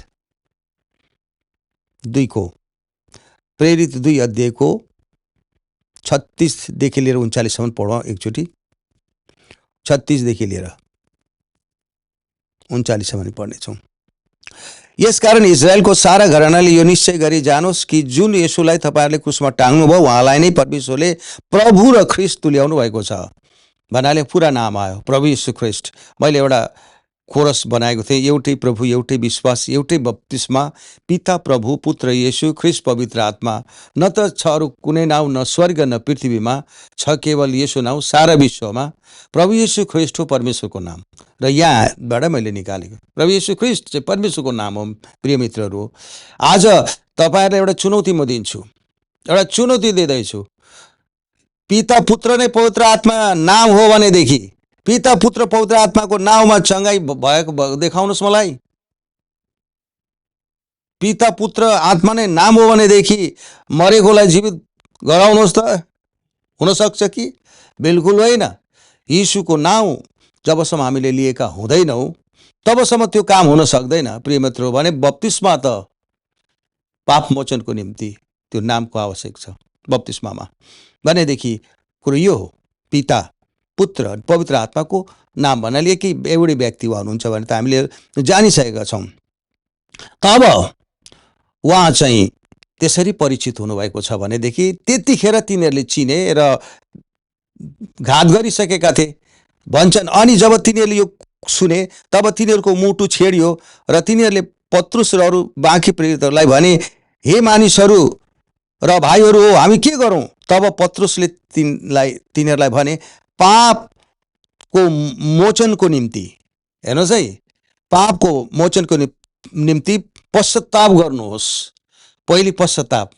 2 अध्यायको 36 देखि लिएर 39 सम्म पढौँ एकचोटि। 36 देखि लिएर 39 सम्म पढ्नेछौँ। यसकारण इजरायलको सारा घरानाले यो निश्चय गरी जानोस् कि जुन येशूलाई तपाईँहरूले क्रुसमा टाङ्नुभयो उहाँलाई नै परमेश्वरले प्रभु र ख्रिस्ट तुल्याउनु भएको छ भन्नाले पुरा नाम आयो, प्रभु येशू ख्रिस्ट। मैले एउटा कोरस बनाएको थिएँ, एउटै प्रभु, एउटै विश्वास, एउटै बप्तिस्मा, पिता प्रभु, पुत्र येशू, ख्रिस्ट पवित्र आत्मा। न त छ अरू कुनै नाउँ, न स्वर्ग न पृथ्वीमा छ, केवल येशू नाउँ सारा विश्वमा। प्रभु येशू ख्रिस्ट हो परमेश्वरको नाम। र यहाँबाट मैले निकालेको प्रभु येशू ख्रिस्ट चाहिँ परमेश्वरको नाम हो। प्रिय मित्रहरू, आज तपाईँहरूलाई एउटा चुनौती म दिन्छु, एउटा चुनौती दिँदैछु। पिता पुत्र नै पवित्र आत्मा नाम हो भनेदेखि पिता पुत्र पवित्र आत्माको नाउँमा चङ्गाई भएको देखाउनुहोस् मलाई। पिता पुत्र आत्मा नै नाम हो भनेदेखि मरेकोलाई जीवित गराउनुहोस् त, हुनसक्छ कि? बिल्कुल होइन। यीशुको नाउँ जबसम्म हामीले लिएका हुँदैनौँ तबसम्म त्यो काम हुन सक्दैन। प्रिय मित्रहरू, भने बप्तिस्मा त पाप मोचनको निम्ति त्यो नामको आवश्यक छ बप्तिस्मामा। भनेदेखि कुरो यो हो, पिता पुत्र पवित्र आत्माको नाम भन्नाले कि एउटै व्यक्ति हुनुहुन्छ भने त हामीले जानिसकेका छौँ। तब उहाँ चाहिँ त्यसरी परिचित हुनुभएको छ भनेदेखि त्यतिखेर तिनीहरूले चिने र घात गरिसकेका थिए भन्छन्। अनि जब तिनीहरूले यो सुने तब तिनीहरूको मुटु छेडियो र तिनीहरूले पत्रुस र अरू बाँकी प्रेरितहरूलाई भने, हे मानिसहरू र भाइहरू हो, हामी के गरौँ? तब पत्रुसले तिनीहरूलाई भने, पापको मोचनको निम्ति, हेर्नुहोस् है, पापको मोचनको निम्ति पश्चाताप गर्नुहोस्। पहिले पश्चाताप,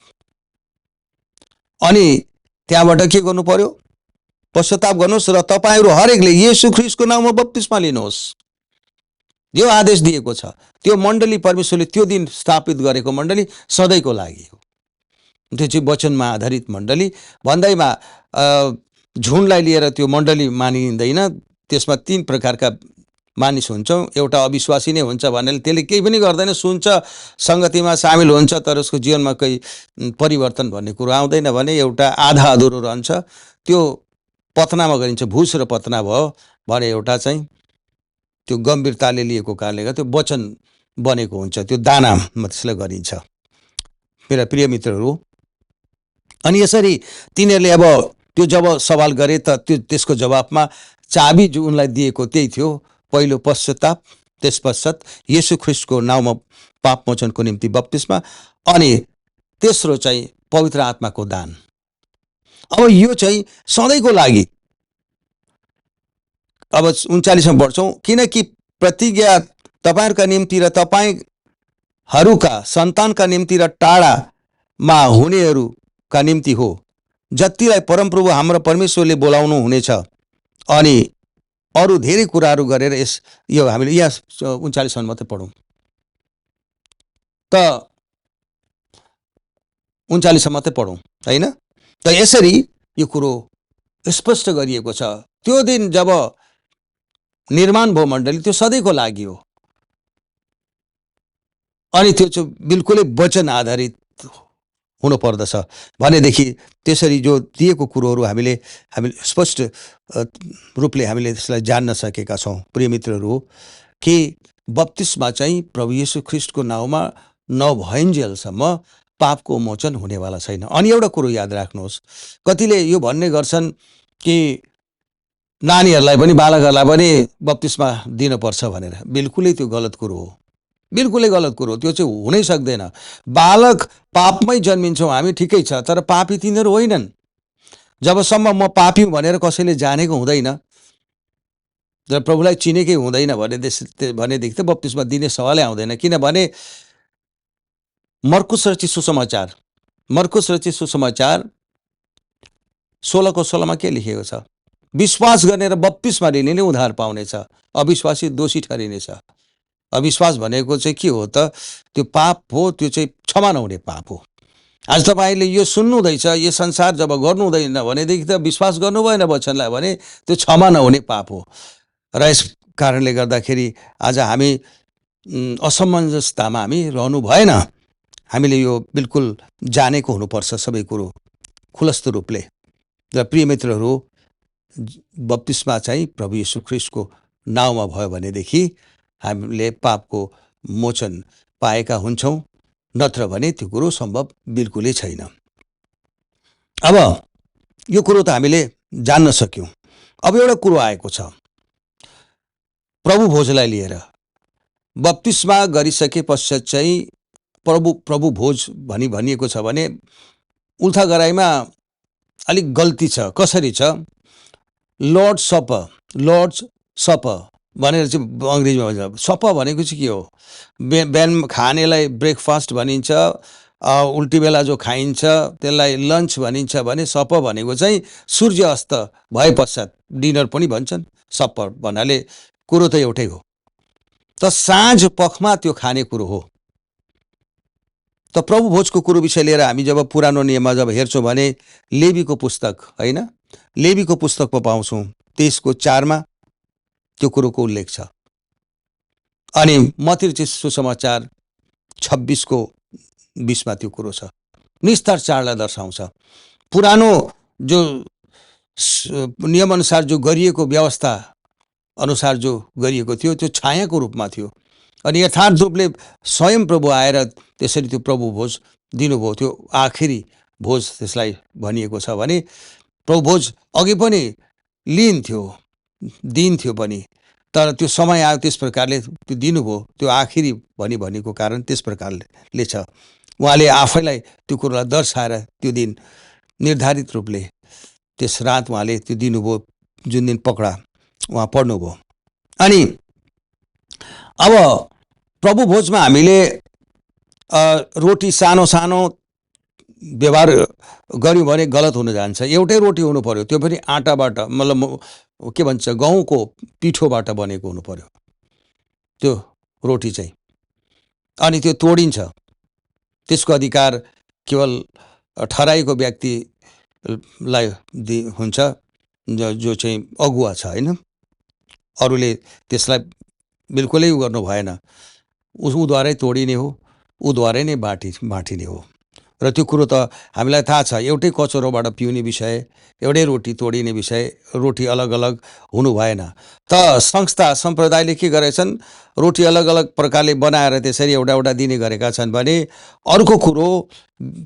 अनि त्यहाँबाट के गर्नु पर्यो? पश्चाताप गर्नुहोस् र तपाईँहरू हरेकले येशू ख्रिस्टको नाममा बप्तिस्मा लिनुहोस्। यो आदेश दिएको छ। त्यो मण्डली परमेश्वरले त्यो दिन स्थापित गरेको मण्डली सधैँको लागि हो। त्यो चाहिँ वचनमा आधारित मण्डली भन्दैमा झुन्डलाई लिएर त्यो मण्डली मानिँदैन। त्यसमा 3 प्रकारका मानिस हुन्छौँ। एउटा अविश्वासी नै हुन्छ भन्नाले त्यसले केही पनि गर्दैन, सुन्छ, सङ्गतिमा सामेल हुन्छ, तर उसको जीवनमा केही परिवर्तन भन्ने कुरो आउँदैन। भने एउटा आधा अधुरो रहन्छ, त्यो पतनामा गरिन्छ। भुस र पतना भयो भने एउटा चाहिँ त्यो गम्भीरताले लिएको कारणले गर्दा त्यो वचन बनेको हुन्छ, त्यो दानामा त्यसलाई गरिन्छ। मेरा प्रिय मित्रहरू, अनि यसरी तिनीहरूले अब त्यो जब सवाल गरे त त्यसको जवाफमा चाबी जो उनलाई दिएको त्यही थियो। पहिलो पश्चाताप, त्यस पश्चात येशू ख्रिस्टको नाउँमा पाप मोचनको निम्ति बप्तिस्मा, अनि तेस्रो चाहिँ पवित्र आत्माको दान। अब यो चाहिँ सधैँको लागि। अब 39मा पढ्छौँ, किनकि प्रतिज्ञा तपाईँहरूका निम्ति र तपाईँहरूका सन्तानका निम्ति र टाढामा हुनेहरूका निम्ति हो, जतिलाई परमप्रभु हाम्रो परमेश्वरले बोलाउनु हुनेछ। अनि अरू धेरै कुराहरू गरेर यो हामीले यहाँ 39 मात्रै पढौँ त, 39 मात्रै पढौँ होइन त। यसरी यो कुरो स्पष्ट गरिएको छ। त्यो दिन जब निर्माण भयो मण्डली, त्यो सधैँको लागि हो। अनि त्यो चाहिँ बिल्कुलै वचन आधारित हुनु पर्दछ भनेदेखि त्यसरी जो दिएको कुरोहरू हामीले स्पष्ट रूपले हामीले त्यसलाई जान्न सकेका छौँ। प्रिय मित्रहरू, कि बप्तिस्मा चाहिँ प्रभु येशू ख्रिस्टको नाउँमा नभइन्जेलसम्म पापको मोचन हुनेवाला छैन। अनि एउटा कुरो याद राख्नुहोस्, कतिले यो भन्ने गर्छन् कि नानीहरूलाई पनि, बालकहरूलाई पनि बप्तिस्मा दिनुपर्छ भनेर। बिल्कुलै त्यो गलत कुरो हो, बिल्कुलै गलत कुरो। त्यो चाहिँ हुनै सक्दैन। बालक पापमै जन्मिन्छौँ हामी, ठिकै छ, तर पापी तिनीहरू होइनन्। जबसम्म म पापी भनेर कसैले जानेको हुँदैन र प्रभुलाई चिनेकै हुँदैन भनेदेखि त बप्तिस्मा दिने सवालै आउँदैन। किनभने मर्कुस रचित सुसमाचार 16:16 के लेखिएको छ? विश्वास गर्ने र बप्तिस्मा लिने नै उद्धार पाउनेछ, अविश्वासी दोषी ठहरिनेछ। अविश्वास भनेको चाहिँ के हो त? त्यो पाप हो, त्यो चाहिँ क्षमा नहुने पाप हो। आज तपाईँले यो सुन्नु हुँदैछ, यो संसार जब गर्नु हुँदैन भनेदेखि त विश्वास गर्नु भएन वचनलाई भने त्यो क्षमा नहुने पाप हो। र यस कारणले गर्दाखेरि आज हामी असमञ्जसतामा हामी रहनु भएन। हामीले यो बिल्कुल जानेको हुनुपर्छ सबै कुरो खुलस्त रूपले। र प्रिय मित्रहरू, बप्तिस्मा चाहिँ प्रभु येशू ख्रीष्टको नाउँमा भयो भनेदेखि हामीले पापको मोचन पाएका हुन्छौँ, नत्र भने त्यो कुरो सम्भव बिल्कुलै छैन। अब यो कुरो त हामीले जान्न सक्यौँ। अब एउटा कुरो आएको छ, प्रभु भोजलाई लिएर। बप्तिस्मा गरिसके पश्चात चाहिँ प्रभु भोज भनिएको छ भने उल्था गराइमा अलिक गल्ती छ। कसरी छ? लर्ड्स सपर भनेर चाहिँ अङ्ग्रेजीमा भन्छ। सपर भनेको चाहिँ के हो? बिहान खानेलाई ब्रेकफास्ट भनिन्छ, उल्टी बेला जो खाइन्छ त्यसलाई लन्च भनिन्छ भने सपर भनेको चाहिँ सूर्य अस्त भए पश्चात डिनर पनि भन्छन्। सपर भन्नाले कुरो त एउटै हो, त साँझ पखमा त्यो खाने कुरो हो। त प्रभु भोजको कुरो विषय लिएर हामी जब पुरानो नियममा जब हेर्छौँ भने लेवीको पुस्तक, होइन, लेवीको पुस्तकमा पाउँछौँ 23:4 त्यो कुरोको उल्लेख छ। अनि मत्ती रचित सुसमाचार 26:20 त्यो कुरो छ। निस्तार चाडलाई दर्शाउँछ। पुरानो जो नियमअनुसार जो गरिएको व्यवस्था अनुसार जो गरिएको थियो त्यो छायाको रूपमा थियो। अनि यथार्थ रूपले स्वयं प्रभु आएर त्यसरी त्यो प्रभु भोज दिनुभयो। त्यो आखिरी भोज त्यसलाई भनिएको छ भने प्रभु भोज अघि पनि लिइन्थ्यो, दिइन्थ्यो पनि, तर त्यो समय आयो त्यस प्रकारले त्यो दिनुभयो। त्यो आखिरी भनेको कारण त्यस प्रकारले छ। उहाँले आफैलाई त्यो कुरोलाई दर्शाएर त्यो दिन निर्धारित रूपले त्यस रात उहाँले त्यो दिनुभयो, जुन दिन पक्रा उहाँ पढ्नुभयो। अनि अब प्रभु भोजमा हामीले रोटी सानो सानो व्यवहार गऱ्यौँ भने गलत हुन जान्छ। एउटै रोटी हुनु पर्यो, त्यो पनि आटाबाट, मतलब के भन्छ, गहुँको पिठोबाट बनेको हुनु पर्यो त्यो रोटी चाहिँ। अनि त्यो तोडिन्छ। त्यसको अधिकार केवल ठहराएको व्यक्तिलाई हुन्छ, जो चाहिँ अगुवा छ, होइन। अरूले त्यसलाई बिल्कुलै गर्नु भएन। उद्वारै तोडिने हो, उद्वारै नै बाँटिने हो। र त्यो कुरो त हामीलाई थाहा छ। एउटै कचौरोबाट पिउने विषय, एउटै रोटी तोडिने विषय, रोटी अलग अलग हुनु भएन। त संस्था सम्प्रदायले के गरेछन्? रोटी अलग अलग प्रकारले बनाएर त्यसरी एउटा दिने गरेका छन् भने अर्को कुरो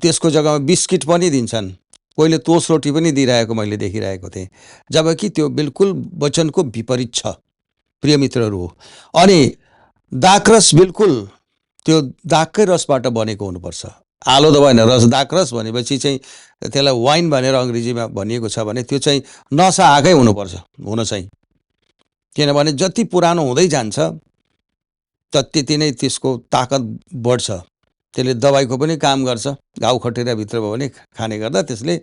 त्यसको जग्गामा बिस्किट पनि दिन्छन्। कोहीले तोस रोटी पनि दिइरहेको मैले देखिरहेको थिएँ, जबकि त्यो बिल्कुल वचनको विपरीत छ, प्रिय मित्रहरू। अनि दाखरस बिल्कुल त्यो दागकै रसबाट बनेको हुनुपर्छ। आलो त भएन, दाखरस भनेपछि चाहिँ त्यसलाई वाइन भनेर अङ्ग्रेजीमा भनिएको छ भने त्यो चाहिँ नसा आएकै हुनुपर्छ, हुन चाहिँ। किनभने जति पुरानो हुँदै जान्छ त्यति नै त्यसको ताकत बढ्छ। त्यसले दबाईको पनि काम गर्छ। घाउ खटेरा भित्र भयो भने खाने गर्दा त्यसले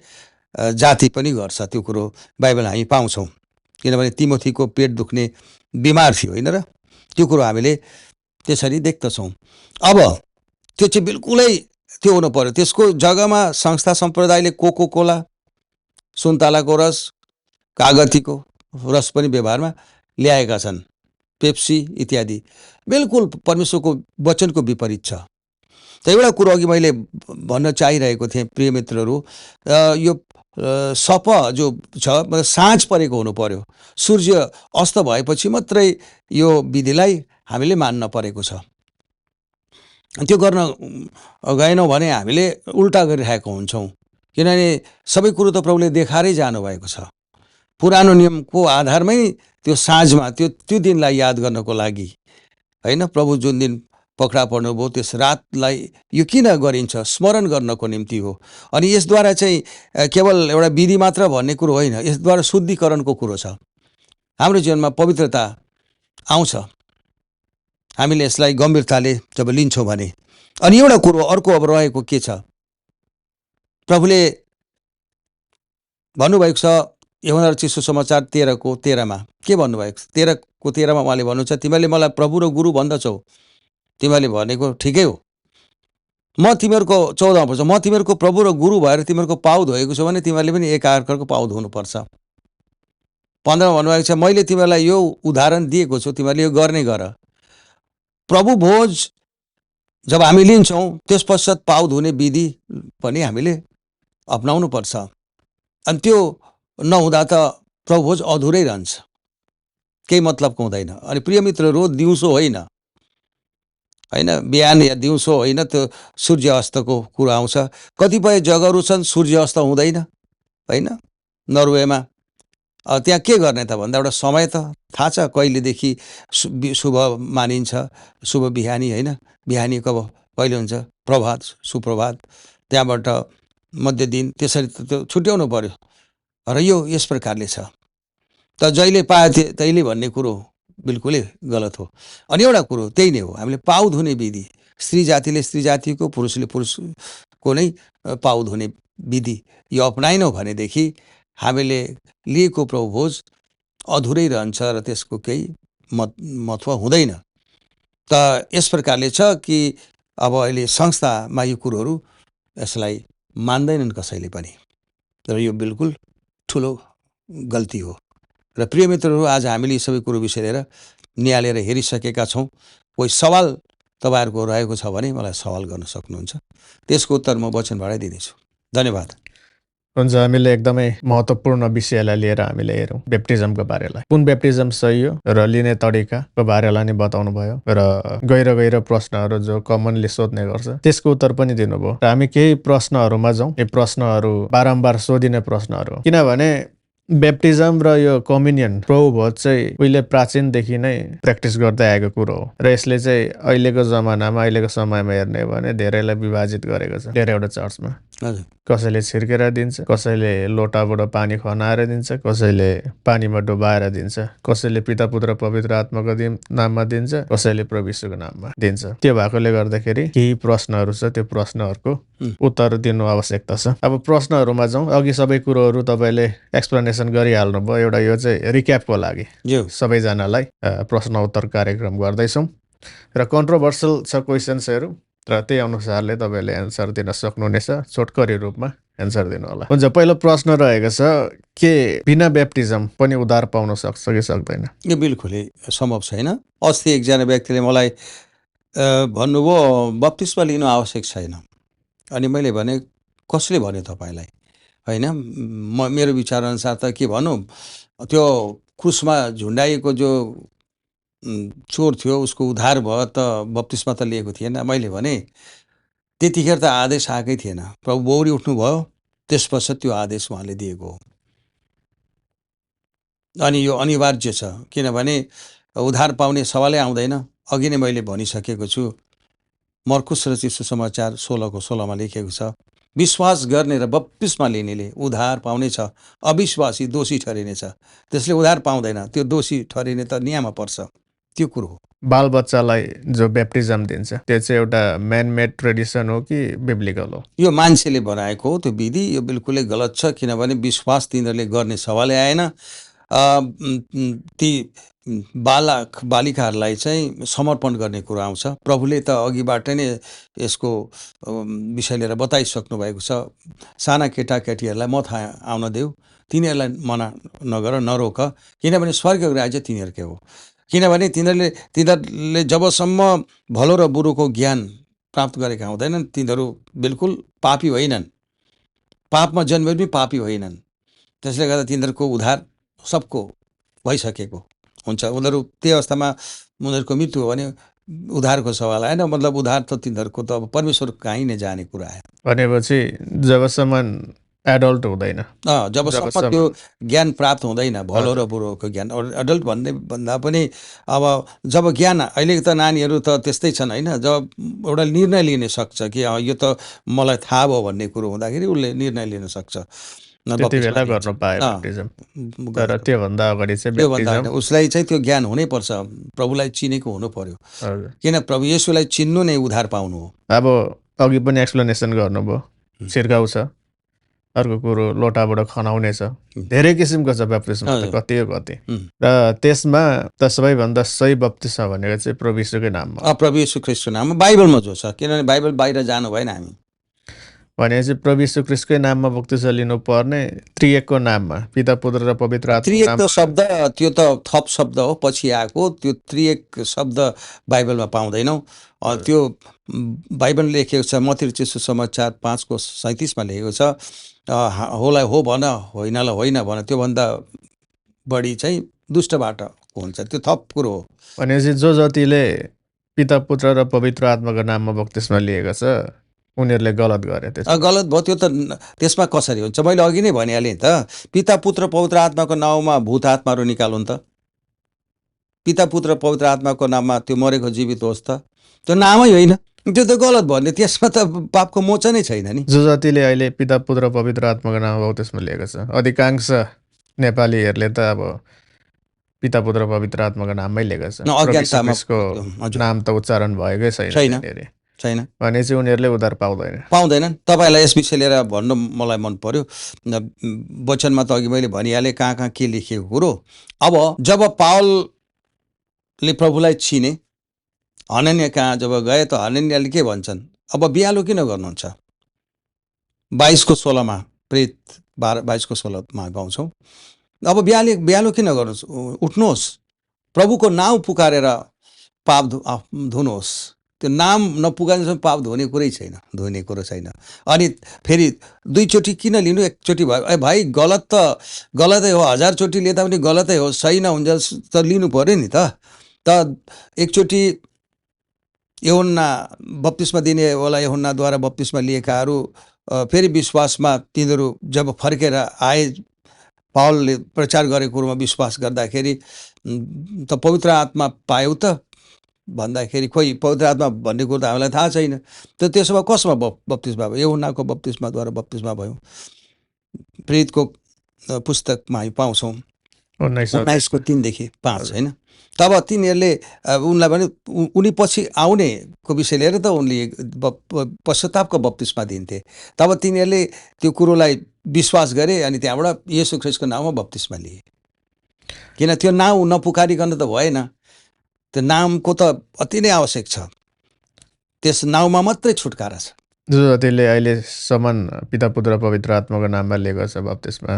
जाति पनि गर्छ। त्यो कुरो बाइबल हामी पाउँछौँ। किनभने तिमोथीको पेट दुख्ने बिमार थियो, होइन र? त्यो कुरो हामीले त्यसरी देख्दछौँ। अब त्यो चाहिँ बिल्कुलै त्यो हुनु पर्यो। त्यसको जग्गामा संस्था सम्प्रदायले कोको कोला, सुन्तलाको रस, कागतीको रस पनि व्यवहारमा ल्याएका छन्, पेप्सी इत्यादि। बिल्कुल परमेश्वरको वचनको विपरीत छ। त एउटा कुरो अघि मैले भन्न चाहिरहेको थिएँ, प्रिय मित्रहरू, यो सप जो छ साँझ परेको हुनु पर्यो। सूर्य अस्त भएपछि मात्रै यो विधिलाई हामीले मान्न परेको छ। त्यो गर्न गएनौँ भने हामीले उल्टा गरिरहेको हुन्छौँ। किनभने सबै कुरो त प्रभुले देखाएरै जानुभएको छ। पुरानो नियमको आधारमै त्यो साँझमा त्यो दिनलाई याद गर्नको लागि, होइन, प्रभु जुन दिन पक्रा पर्नुभयो त्यस रातलाई यो किन गरिन्छ? स्मरण गर्नको निम्ति हो। अनि यसद्वारा चाहिँ केवल एउटा विधि मात्र भन्ने कुरो होइन, यसद्वारा शुद्धिकरणको कुरो छ। हाम्रो जीवनमा पवित्रता आउँछ हामीले यसलाई गम्भीरताले जब लिन्छौँ भने। अनि एउटा कुरो अर्को अब रहेको के छ? प्रभुले भन्नुभएको छ यूहन्ना रचित सुसमाचार 13:13 के भन्नुभएको छ? 13:13 उहाँले भन्नुहुन्छ, तिमीले मलाई प्रभु र गुरु भन्दछौ। तिमीले भनेको ठिकै हो, म तिमीहरूको 14 पर्छ म तिमीहरूको प्रभु र गुरु भएर तिमीहरूको पाउ धोएको छु भने तिमीहरूले पनि एकअर्काको पाउ धुनुपर्छ। 15 भन्नुभएको छ मैले तिमीहरूलाई यो उदाहरण दिएको छु, तिमीहरूले यो गर्ने गर। प्रभु भोज जब हामी लिन्छौँ त्यस पश्चात पाउ धुने विधि पनि हामीले अपनाउनु पर्छ। अनि त्यो नहुँदा त प्रभु भोज अधुरै रहन्छ, केही मतलबको हुँदैन। अनि प्रिय मित्रहरू, दिउँसो होइन, बिहान या दिउँसो होइन, त्यो सूर्य अस्तको कुरा आउँछ। कतिपय जग्गाहरू छन् सूर्य अस्त हुँदैन, होइन, नर्वेमा। त्यहाँ के गर्ने त भन्दा एउटा समय त थाहा छ कहिलेदेखि शुभ मानिन्छ, शुभ बिहानी, होइन, बिहानी कब कहिले हुन्छ, प्रभात, सुप्रभात, त्यहाँबाट मध्य दिन, त्यसरी त्यो छुट्याउनु पर्यो। र यो यस प्रकारले छ। त जहिले पाए तैले भन्ने कुरो बिल्कुलै गलत हो। अनि एउटा कुरो त्यही नै हो, हामीले पाउ धुने विधि, स्त्री जातिले स्त्री जातिको, पुरुषले पुरुषको नै पाउ धुने विधि यो अपनाएनौँ भनेदेखि हामीले लिएको प्रभु भोज अधुरै रहन्छ र त्यसको केही महत्त्व हुँदैन। त यस प्रकारले छ कि अब अहिले संस्थामा यो कुरोहरू यसलाई मान्दैनन् कसैले पनि, र यो बिल्कुल ठुलो गल्ती हो। र प्रिय मित्रहरू, आज हामीले यी सबै कुरो विषय लिएर निहालेर हेरिसकेका छौँ। कोही सवाल तपाईँहरूको रहेको छ भने मलाई सवाल गर्न सक्नुहुन्छ, त्यसको उत्तर म वचनबाटै दिनेछु। धन्यवाद। हुन्छ, हामीले एकदमै महत्त्वपूर्ण विषयलाई लिएर हामीले हेरौँ, ब्याप्टिजमको बारेलाई। कुन ब्याप्टिजम सही हो र लिने तरिकाको बारेलाई नि बताउनु भयो, र गहिरो प्रश्नहरू जो कमनली सोध्ने गर्छ त्यसको उत्तर पनि दिनुभयो। र हामी केही प्रश्नहरूमा जाउँ। यो प्रश्नहरू बारम्बार सोधिने प्रश्नहरू, किनभने ब्याप्टिजम र यो कम्युनियन, प्रभु भोज चाहिँ उहिले प्राचीनदेखि नै प्र्याक्टिस गर्दै आएको कुरो हो, र यसले चाहिँ अहिलेको जमानामा, अहिलेको समयमा हेर्ने हो भने धेरैलाई विभाजित गरेको छ। धेरैवटा चर्चमा कसैले छिर्केर दिन्छ, कसैले लोटाबाट पानी खनाएर दिन्छ, कसैले पानीमा डुबाएर दिन्छ, कसैले पिता पुत्र पवित्र आत्माको नाममा दिन्छ, कसैले प्रभु यीशुको नाममा दिन्छ। त्यो भएकोले गर्दाखेरि केही प्रश्नहरू छ, त्यो प्रश्नहरूको उत्तर दिनु आवश्यकता छ। अब प्रश्नहरूमा जाउँ। अघि सबै कुरोहरू तपाईँले एक्सप्लेनेसन गरिहाल्नुभयो। एउटा यो चाहिँ रिक्यापको लागि सबैजनालाई प्रश्न उत्तर कार्यक्रम गर्दैछौँ, र कन्ट्रोभर्सियल छ क्वेसन्सहरू, र त्यही अनुसारले तपाईँले एन्सर दिन सक्नुहुनेछ। छोटकरी रूपमा एन्सर दिनु होला। हुन्छ, पहिलो प्रश्न रहेको छ, के बिना ब्याप्टिजम पनि उद्धार पाउन सक्छ कि सक्दैन? यो बिल्कुलै सम्भव छैन। अस्ति एकजना व्यक्तिले मलाई भन्नुभयो बप्तिस्मा लिनु आवश्यक छैन। अनि मैले भने कसले भन्यो तपाईँलाई, होइन, मेरो विचारअनुसार त के भनौँ, त्यो क्रुसमा झुन्डाइएको जो चोर थियो उसको उद्धार भयो त बप्तिस्मा त लिएको थिएन। मैले भने त्यतिखेर त आदेश आएकै थिएन, प्रभु बौरी उठ्नुभयो, त्यस पश्चात त्यो आदेश उहाँले दिएको हो। अनि यो अनिवार्य छ, किनभने उद्धार पाउने सवालै आउँदैन। अघि नै मैले भनिसकेको छु, मर्कुस रचित सुसमाचार 16:16 लेखेको छ, विश्वास गर्ने र बप्तिस्मा लिनेले उद्धार पाउनेछ, अविश्वासी दोषी ठहरिनेछ। त्यसले उद्धार पाउँदैन, त्यो दोषी ठहरिने त नियममा पर्छ। त्यो कुरो हो। बालबच्चालाई जो ब्याप्टिजम दिन्छ त्यो चाहिँ एउटा म्यानमेड ट्रेडिसन हो कि बिब्लिकल हो? यो मान्छेले बनाएको हो त्यो विधि। यो बिल्कुलै गलत छ, किनभने विश्वास तिनीहरूले गर्ने सवालै आएन। ती बालक बालिकाहरूलाई चाहिँ समर्पण गर्ने कुरा आउँछ। प्रभुले त अघिबाट नै यसको विषय लिएर बताइसक्नु भएको छ। साना केटाकेटीहरूलाई म थाहा आउन देऊ, तिनीहरूलाई मना नगर, नरोक, किनभने स्वर्गको राज्य तिनीहरूकै हो। किनभने तिनीहरूले जबसम्म भलो र बुरोको ज्ञान प्राप्त गरेका हुँदैनन् तिनीहरू बिल्कुल पापी होइनन्, पापमा जन्मेर पनि पापी होइनन्। त्यसले गर्दा तिनीहरूको उद्धार सबको भइसकेको हुन्छ। उनीहरू त्यो अवस्थामा उनीहरूको मृत्यु हो भने उद्धारको सवाल आएन। मतलब उद्धार त तिनीहरूको त अब परमेश्वर कहीँ नै जाने कुरा आयो। भनेपछि जबसम्म एडल्ट हुँदैन, जबसम्म त्यो ज्ञान प्राप्त हुँदैन, भलो र बुरोको ज्ञान। एडल्ट भन्दा पनि अब जब ज्ञान, अहिले त नानीहरू त त्यस्तै छन्, होइन, जब एउटा निर्णय लिन सक्छ कि यो त मलाई थाहा भयो भन्ने कुरो हुँदाखेरि उसले निर्णय लिन सक्छ। त्यति बेला गर्नु पाए ब्याप्टिजम, तर त्योभन्दा अगाडि चाहिँ ब्याप्टिजम उसलाई चाहिँ त्यो ज्ञान हुनैपर्छ, प्रभुलाई चिनेको हुनु पर्यो। किन प्रभु येशूलाई चिन्नु नै उद्धार पाउनु हो। अब अघि पनि एक्सप्लेनेसन गर्नुभयो, छिर्काउ छ, अर्को कुरो लोटाबाट खनाउने छ, धेरै किसिमको छ बप्तिस्मा त, हजुर। कति हो कति। उम्, र त्यसमा त सबैभन्दा सही बप्तिस्मा भनेको चाहिँ प्रभु यीशुकै नाममा प्रभु यीशु ख्रीष्टको नाममा बाइबलमा जो छ, किनभने बाइबल बाहिर जानु भएन हामी। भनेपछि प्रभु यीशु ख्रीष्टकै नाममा बप्तिस्मा लिनुपर्ने, त्रिएकको नाममा, पिता पुत्र र पवित्र आत्माको त्रिएक नाममा। त शब्द त्यो त थप शब्द हो, पछि आएको। त्यो त्रिएक शब्द बाइबलमा पाउँदैनौँ। त्यो बाइबलले लेखेको छ, मत्ती रचित सुसमाचार 5:37 लेखेको छ, होलाई हो भन, होइनलाई होइन भन, त्योभन्दा बढी चाहिँ दुष्टबाट हुन्छ। त्यो थप कुरो हो। भनेपछि जो जतिले पिता पुत्र र पवित्र आत्माको नाममा बप्तिस्मा लिएको छ उनीहरूले गलत गरे। गलत भयो त्यो त। त्यसमा कसरी हुन्छ? मैले अघि नै भनिहालेँ त, पिता पुत्र पवित्र आत्माको नाउँमा भूत आत्माहरू निकाल्नु त। पिता पुत्र पवित्र आत्माको नाममा त्यो मरेको जीवित होस् त, त्यो नामै होइन, त्यो त गलत भन्ने। त्यसमा त पापको मोचनै छैन नि। जो जतिले अहिले पिता पुत्र पवित्र आत्माको नाममा बप्तिस्मा लिएको छ, अधिकांश नेपालीहरूले त अब पिता पुत्र पवित्र आत्माको नाममै लिएको छ। अज्ञानतामा नाम त उच्चारण भएकै छैन। छैन भनेपछि उनीहरूले उद्धार पाउँदैनन्। तपाईँहरूलाई यस विषय लिएर भन्नु मलाई मन पर्यो। वचनमा त अघि मैले भनिहालेँ कहाँ कहाँ के लेखिएको कुरो। अब जब पावलले प्रभुलाई चिने, हनन्या कहाँ जब गए त हनन्याले के भन्छन्? अब बिहालो किन गर्नुहुन्छ? 22:16 प्रेरित 22:16 पाउँछौँ। अब बिहालो किन गर्नुहोस्? उठ्नुहोस्, प्रभुको नाउँ पुकारेर पाप धुनुहोस्। त्यो नाम नपुगाएसम्म पाप धुने कुरै छैन, धुने कुरो छैन। अनि फेरि दुईचोटि किन लिनु? एकचोटि भयो भाइ, गलत त गलतै हो, 1000 चोटि लिँदा पनि गलतै हो। सही नहुन्छ त लिनु पर्यो नि त। एकचोटि यूहन्ना बप्तिस्मा दिने वाला यूहन्नाद्वारा बप्तिस्मा लिएकाहरू फेरि विश्वासमा तिनीहरू जब फर्केर आए, पावलले प्रचार गरेको कुरोमा विश्वास गर्दाखेरि त पवित्र आत्मा पायौ त भन्दाखेरि, खोइ पवित्र आत्मा भन्ने कुरो त हामीलाई थाहा छैन। त त्यसो भए कसमा बप्तिस्मा भयो? यूहन्नाको बप्तिस्माद्वारा बप्तिस्मा भयो। प्रेरितको पुस्तकमा हामी पाउँछौँ 19:3-5, होइन? तब तिनीहरूले उनलाई भने उनी पछि आउनेको विषय लिएर त उनले पश्चातापको बप्तिस्मा दिन्थे। तब तिनीहरूले त्यो कुरोलाई विश्वास गरे अनि त्यहाँबाट येशू ख्रीष्टको नाममा बप्तिस्मा लिए। किन त्यो नाउँ नपुकारिकन त भएन। त्यो नामको त अति नै आवश्यक छ। त्यस नाउँमा मात्रै छुटकारा छ। जो जतिले अहिलेसम्म पिता पुत्र पवित्र आत्माको नाममा लिएको छ बप्तिस्मा,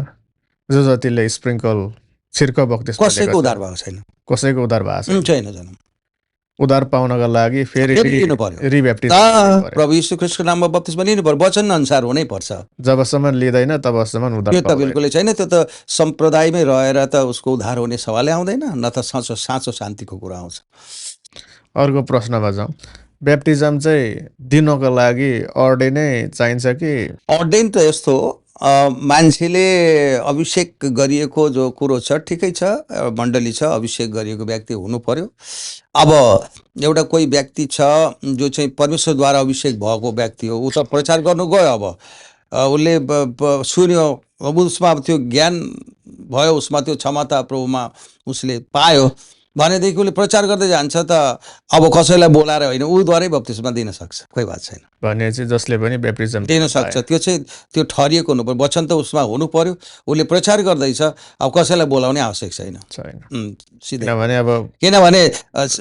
जो जतिले स्प्रिङ्कल छिर्क बप्तिस्मा कसैको उद्धार भएको छैन। कसैको उद्धार भएको छैन। उद्धार पाउनका लागि फेरि लिनु पर्यो, रिब्याप्टिजम। प्रभु यीशु ख्रीष्टको नाममा बप्तिस्मा लिनु पर्यो, वचन अनुसार हुनै पर्छ। जबसम्म लिँदैन तबसम्म उद्धार त्यो त बिल्कुलै छैन। त्यो त सम्प्रदायमै रहेर त उसको उद्धार हुने सवालै आउँदैन, न त साँचो शान्तिको कुरा आउँछ। अर्को प्रश्नमा जाउँ। ब्याप्टिजम चाहिँ दिनको लागि अर्डेनै चाहिन्छ कि? अर्डेन त यस्तो हो, मान्छेले अभिषेक गरिएको जो कुरो छ ठिकै छ, मण्डली छ, अभिषेक गरिएको व्यक्ति हुनु पर्यो। अब एउटा कोही व्यक्ति छ जो चाहिँ परमेश्वरद्वारा अभिषेक भएको व्यक्ति हो, ऊ त प्रचार गर्नु गयो। अब उसले सुन्यो, अब उसमा त्यो ज्ञान भयो, उसमा त्यो क्षमता प्रभुमा उसले पायो भनेदेखि उसले प्रचार गर्दै जान्छ त अब कसैलाई बोलाएर होइन, ऊद्वारै बप्तिस्मा दिन सक्छ, कोही बात छैन। भने चाहिँ जसले पनि ब्याप्टिजम दिन सक्छ। त्यो चाहिँ त्यो ठरिएको हुनु पर्यो, वचन त उसमा हुनु पर्यो। उसले प्रचार गर्दैछ, अब कसैलाई बोलाउने आवश्यक छैन। किनभने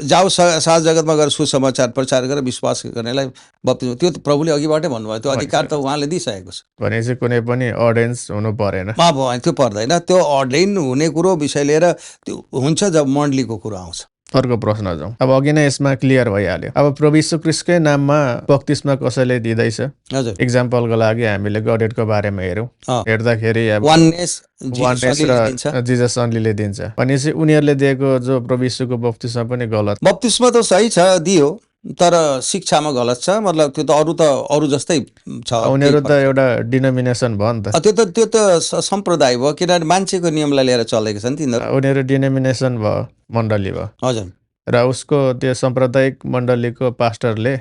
जाऊ सारा जगतमा गएर सुसमाचार प्रचार गरेर विश्वास गर्नेलाई बप्तिस्मा, त्यो त प्रभुले अघिबाटै भन्नुभयो, त्यो अधिकार त उहाँले दिइसकेको छ। भने चाहिँ कुनै पनि अर्डेन्स हुनु परेन। त्यो पर्दैन। त्यो अर्डेन हुने कुरो विषय लिएर त्यो हुन्छ जब मण्डलीको कुरो आउँछ। अर्को प्रश्न जाउँ। अब अघि नै यसमा क्लियर भइहाल्यो। अब प्रभु यीशु ख्रीष्टकै नाममा बप्तिस्मा कसैले दिँदैछ, हजुर, इक्जाम्पलको लागि हामीले गडेडको बारेमा हेरौँ, हेर्दाखेरि अब वाननेस र जिजस अन्लीले दिन्छ। भनेपछि उनीहरूले दिएको जो प्रभु यीशुको बप्तिस्मा पनि गलत। बप्तिस्मा त सही छ, दियो, तर शिक्षामा गलत छ। मतलब त्यो त अरू जस्तै छ। उनीहरू त एउटा डिनोमिनेसन भयो नि त। त्यो त सम्प्रदाय भयो, किनभने मान्छेको नियमलाई लिएर चलेको छ नि तिनीहरू। उनीहरू डिनोमिनेसन भयो, मण्डली भयो। हजुर। र उसको त्यो साम्प्रदायिक मण्डलीको पास्टरले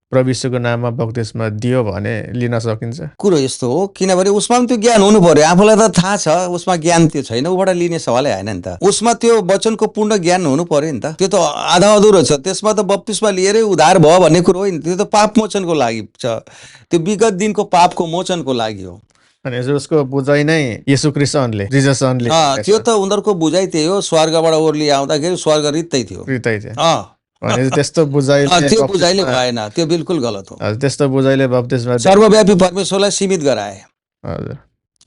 प्रभु यीशुको नाममा बप्तिस्मा दियो भने लिन सकिन्छ? कुरो यस्तो हो, किनभने उसमा पनि त्यो ज्ञान हुनु पर्यो। आफूलाई त थाहा छ, उसमा ज्ञान त्यो छैन, उबाट लिने सवालै आएन नि त। उसमा त्यो वचनको पूर्ण ज्ञान हुनु पर्यो नि त। त्यो त आधा अधुरो छ। त्यसमा त बप्तिस्मा लिएरै उद्धार भयो भन्ने कुरो होइन। त्यो त पाप मोचनको लागि छ, त्यो विगत दिनको पापको मोचनको लागि हो। अनि उसको बुझाइ नै येशू ख्रीष्टले जिजसले त्यो त उनीहरूको बुझाइ त्यही हो, स्वर्गबाट ओर्ली आउँदाखेरि स्वर्ग रित्तै थियो। भने त्यस्तो बुझाइले त्यो बुझाइले भएन, त्यो बिल्कुल गलत हो। त्यस्तो बुझाइले बप्तिस्मा सर्वव्यापी परमेश्वरलाई सीमित गराए। हजुर,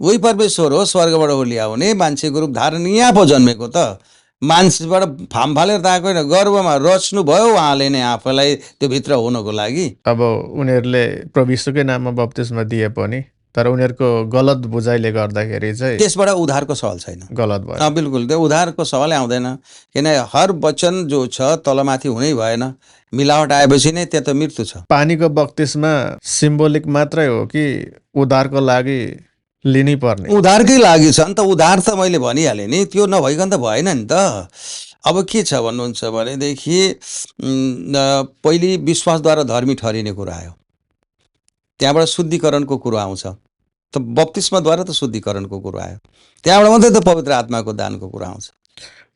वही परमेश्वर हो स्वर्गबाट ओर्ली आउने, मान्छेको रूप धारण यहाँ पो जन्मेको त, मान्छेबाट फाम फालेर त आएको होइन, गर्भमा रच्नु भयो उहाँले नै आफैलाई त्यो भित्र हुनको लागि। अब उनीहरूले प्रभु यीशुकै नाममा बप्तिस्मा दिए पनि तर उनीहरूको गलत बुझाइले गर्दाखेरि चाहिँ त्यसबाट उद्धारको सवाल छैन। गलत भयो। बिल्कुल त्यो उद्धारको सवालै आउँदैन, किन हर वचन जो छ तलमाथि हुनै भएन, मिलावट आएपछि नै त्यो त मृत्यु छ। पानीको बप्तिस्मा सिम्बोलिक मात्रै हो कि उद्धारको लागि लिनै पर्ने? उद्धारकै लागि छ नि त, उद्धार त मैले भनिहालेँ नि, त्यो नभइकन त भएन नि त। अब के छ भन्नुहुन्छ भनेदेखि पहिले विश्वासद्वारा धर्मी ठहरिने कुरा आयो, त्यहाँबाट शुद्धिकरणको कुरो आउँछ, त बप्तिस्माद्वारा त शुद्धिकरणको कुरो आयो, त्यहाँबाट मात्रै त पवित्र आत्माको दानको कुरा आउँछ।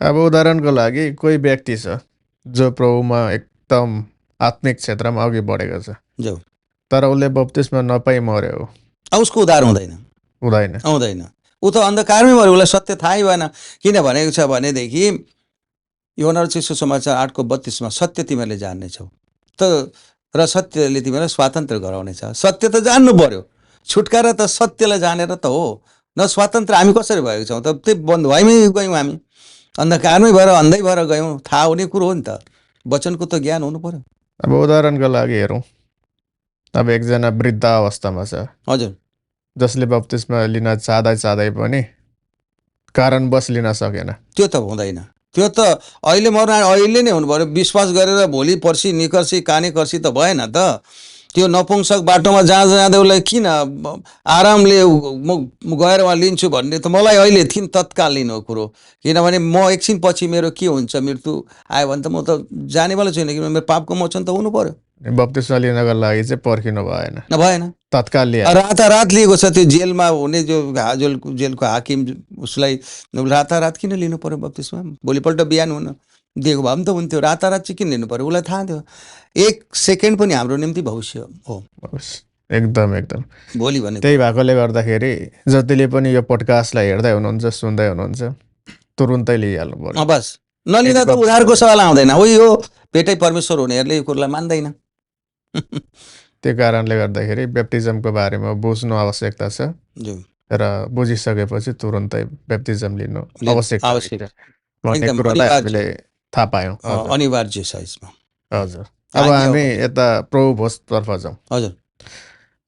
अब उदाहरणको लागि कोही व्यक्ति छ जो प्रभुमा एकदम आत्मिक क्षेत्रमा अघि बढेको छ, जो तर उसले बप्तिस्मा नपाइ मर्यो, उसको उद्धार हुँदैन? आउँदैन। ऊ त अन्धकारमै मऱ्यो, उसलाई सत्य थाहै भएन। किन भनेको छ भनेदेखि यूहन्ना रचित सुसमाचार 8:32मा सत्य तिमीहरूले जान्नेछौ त, र सत्यले तिमीलाई स्वातन्त्र गराउनेछ। सत्य त जान्नु पर्यो, छुटकारा त सत्यलाई जानेर त हो न। स्वातन्त्र हामी कसरी भएको छौँ त? त्यही बन्धुवाइमै गयौँ, हामी अन्धकारमै भएर अन्धै भएर गयौँ। थाहा हुने कुरो हो नि त, वचनको त ज्ञान हुनु पर्यो। अब उदाहरणको लागि हेरौँ, अब एकजना वृद्ध अवस्थामा छ, हजुर, जसले बप्तिस्मा लिन चाहँदै पनि कारणवश लिन सकेन। त्यो त हुँदैन। त्यो त अहिले मर्न अहिले नै हुनु पर्यो। विश्वास गरेर भोलि पर्सि निकर्सी काने कर्सी त भएन त। त्यो नपुंसक बाटोमा जाँदै उसलाई किन आरामले म गएर उहाँ लिन्छु भन्ने त मलाई अहिले थिइन् तत्काल लिनु कुरो। किनभने म एकछिन पछि मेरो के हुन्छ, मृत्यु आयो भने त म त जानेवाला छैन, किनभने मेरो पापको मोचन त हुनु पर्यो। बप्तिस्मा लिनको लागि चाहिँ पर्खिनु भएन, तत्काल लिएर रातारात लिएको छ। त्यो जेलमा हुने जो जेलको हाकिम उसलाई रातारात किन लिनु पर्यो बप्तिस्मा? भोलिपल्ट बिहान हुन दिएको भए पनि त हुन्थ्यो। रातारात चाहिँ किन लिनु पर्यो? उसलाई थाहा थियो 1 सेकेन्ड पनि हाम्रो निम्ति भविष्य हो। एकदम भोलि भने त्यही भएकोले गर्दाखेरि जतिले पनि यो पोडकास्टलाई हेर्दै हुनुहुन्छ, सुन्दै हुनुहुन्छ, तुरुन्तै लिइहाल्नु पर्यो। बस नलिँदा त उद्धारको सवाल आउँदैन। उही हो, पेटै परमेश्वर हुनेहरूले यो कुरोलाई मान्दैन। त्यो कारणले गर्दाखेरि ब्याप्टिजमको बारेमा बुझ्नु आवश्यकता छ, र बुझिसकेपछि तुरुन्तै ब्याप्टिजम लिनु आवश्यक भन्ने कुरोलाई हामीले थाहा पायौँ। अनिवार्य छ यसमा। हजुर, अब हामी यता प्रभु भोजतर्फ जाउँ। हजुर,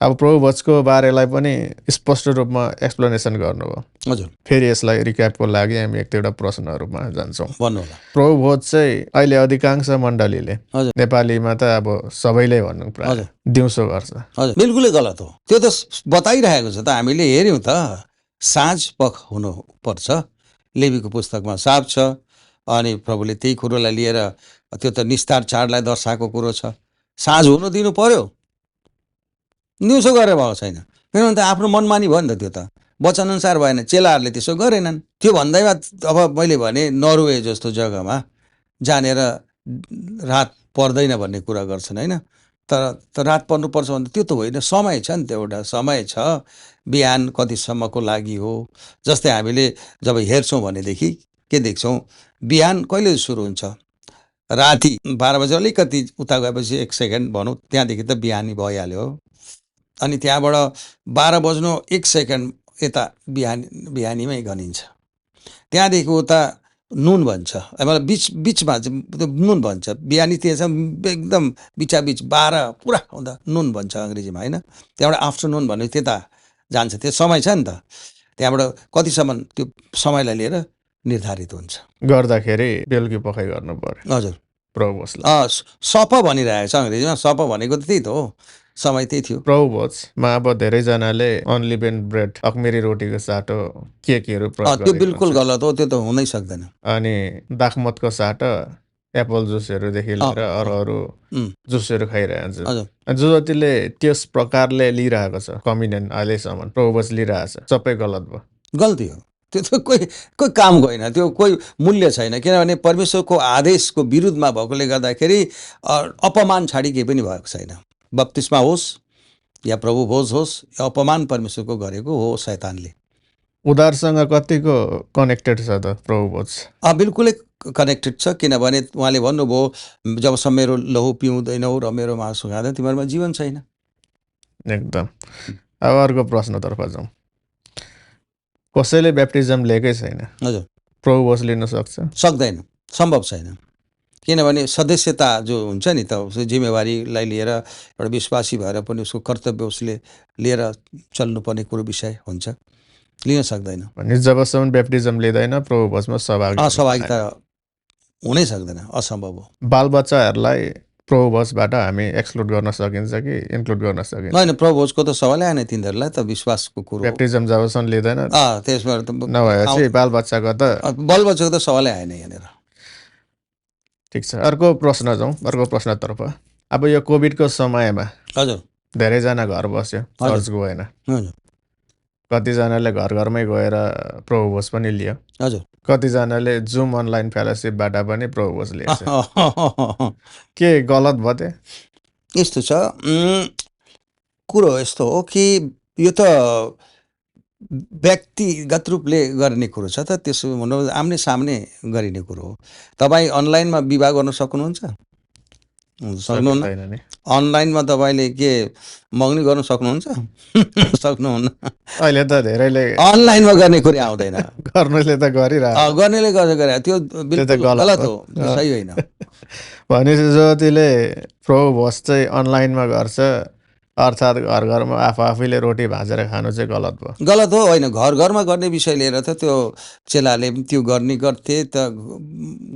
अब प्रभु भोजको बारेलाई पनि स्पष्ट रूपमा एक्सप्लेनेसन गर्नुभयो। हजुर, फेरि यसलाई रिक्यापको लागि हामी एक दुईवटा प्रश्नहरूमा जान्छौँ। भन्नुहोला। प्रभु भोज चाहिँ अहिले अधिकांश मण्डलीले, नेपालीमा त अब सबैले भनौँ प्राय, दिउँसो गर्छ। हजुर, बिल्कुलै गलत हो। त्यो त बताइरहेको छ त, हामीले हेऱ्यौँ त। साँझ पख हुनु पर्छ। लेवीको पुस्तकमा साप छ, अनि प्रभुले त्यही कुरोलाई लिएर त्यो त निस्तार चाडलाई दर्शाएको कुरो छ। साँझ हुनु दिनु पर्यो, दिउँसो गरेर भएको छैन। किनभने त आफ्नो मनमानी भयो नि त, त्यो त वचनअनुसार भएन। चेलाहरूले त्यसो गरेनन्। त्यो भन्दैमा अब मैले भने नर्वे जस्तो जग्गामा जानेर रात पर्दैन भन्ने कुरा गर्छन्, होइन? तर रात पर्नुपर्छ भने त्यो त होइन, समय छ नि त, एउटा समय छ। बिहान कतिसम्मको लागि हो? जस्तै हामीले जब हेर्छौँ भनेदेखि के देख्छौँ, बिहान कहिले सुरु हुन्छ? राति 12 बजे अलिकति उता गएपछि 1 सेकेन्ड भनौँ, त्यहाँदेखि त बिहानी भइहाल्यो। अनि त्यहाँबाट 12 बज्नु 1 सेकेन्ड यता बिहानीमै गनिन्छ। त्यहाँदेखि उता नुन भन्छ, मतलब बिचमा चाहिँ नुन भन्छ। बिहानी त्यसमा एकदम बिचाबिच 12 पुरा हुँदा नुन भन्छ अङ्ग्रेजीमा, होइन? त्यहाँबाट आफ्टरनुन भन्ने त्यता जान्छ। त्यो समय छ नि त, त्यहाँबाट कतिसम्म त्यो समयलाई लिएर निर्धारित हुन्छ। गर्दाखेरि बेलुकी पखाइ गर्नु पर्यो। हजुर, प्रभु भोजलाई सप भनिरहेको छ अङ्ग्रेजीमा। सप भनेको त त्यही त हो, समय त्यही थियो। प्रभु भोजमा अब धेरैजनाले अनलिभेन्ड ब्रेड, अखमेरी रोटीको साटो, केकहरू प्रयोग त्यो बिल्कुल गलत हो, त्यो त हुनै सक्दैन। अनि दाखमतको साटो, एप्पल जुसहरूदेखि लिएर अरू जुसहरू खाइरहेको छ। जो जतिले त्यस प्रकारले लिइरहेको छ कम्युनियन अहिलेसम्म प्रभु भोज लिइरहेको छ, सबै गलत भयो, गल्ती हो। त्यो त कोही कामको होइन, त्यो कोही मूल्य छैन। किनभने परमेश्वरको आदेशको विरुद्धमा भएकोले गर्दाखेरि अपमान छाडी केही पनि भएको छैन। बप्तिस्मा होस्, या प्रभु भोज होस् या अपमान परमेश्वरको गरेको हो शैतानले। उद्धारसँग कतिको कनेक्टेड छ त प्रभु भोज? बिल्कुलै कनेक्टेड छ, किनभने उहाँले भन्नुभयो जबसम्म मेरो लहु पिउँदैनौ र मेरो मासु खाँदैन तिमीहरूमा जीवन छैन। एकदम। अब अर्को प्रश्नतर्फ जाउँ। कसैले ब्याप्टिजम लिएकै छैन, हजुर, प्रभु भोज लिन सक्छ? सक्दैन, सम्भव छैन। किनभने सदस्यता जो हुन्छ नि त उसको जिम्मेवारीलाई लिएर एउटा विश्वासी भएर पनि उसको कर्तव्य उसले लिएर चल्नुपर्ने कुरो विषय हुन्छ, लिन सक्दैन। भने जबसम्म ब्याप्टिजम लिँदैन प्रभु भोजमा सहभागी हुन सहभागिता हुनै सक्दैन, असम्भव हो। बालबच्चाहरूलाई प्रभु भोजबाट हामी एक्सक्लुड गर्न सकिन्छ कि इन्क्लुड गर्न सकिन्छ? होइन, प्रभु भोजको त सवालै आएन, तिनीहरूलाई त विश्वासको कुरो हो। ब्याप्टिजम जबसम्म लिँदैन त्यसमा त नभएपछि बालबच्चाको त बालबच्चाको त सवालै आएन यहाँनिर। ठिक छ। अर्को प्रश्न जाउँ, अर्को प्रश्नतर्फ। अब यो कोभिडको समयमा हजुर, धेरैजना घर बस्यो, चर्च गएन। हजुर, कतिजनाले घर घरमै गएर प्रभु भोज पनि लियो, हजुर। कतिजनाले जुम अनलाइन फेलोसिपबाट पनि प्रभु भोज लिएछ। के गलत भयो त? यस्तो छ, कुरो यस्तो हो कि यो त व्यक्तिगत रूपले गर्ने कुरो छ त, त्यसो भन्नु आम्ने सामने गरिने कुरो हो। तपाईँ अनलाइनमा विवाह गर्न सक्नुहुन्छ? सक्नुहुन्न। छैन नि। अनलाइनमा तपाईँले के मगनी गर्न सक्नुहुन्छ? सक्नुहुन्न। अहिले त धेरैले अनलाइनमा गर्ने कुरो आउँदैन। गर्नेले त गरिरहेको, गर्नेले गर्छ, त्यो बिल्कुल गलत गलत हो। हो, सही होइन। भनेपछि जतिले प्रभु भोज चाहिँ अनलाइनमा गर्छ, अर्थात् घर घरमा आफैले रोटी भाँचेर खानु चाहिँ गलत भयो। गलत हो, होइन। घर घरमा गर्ने विषय लिएर त त्यो चेलाले पनि त्यो गर्ने गर्थे त,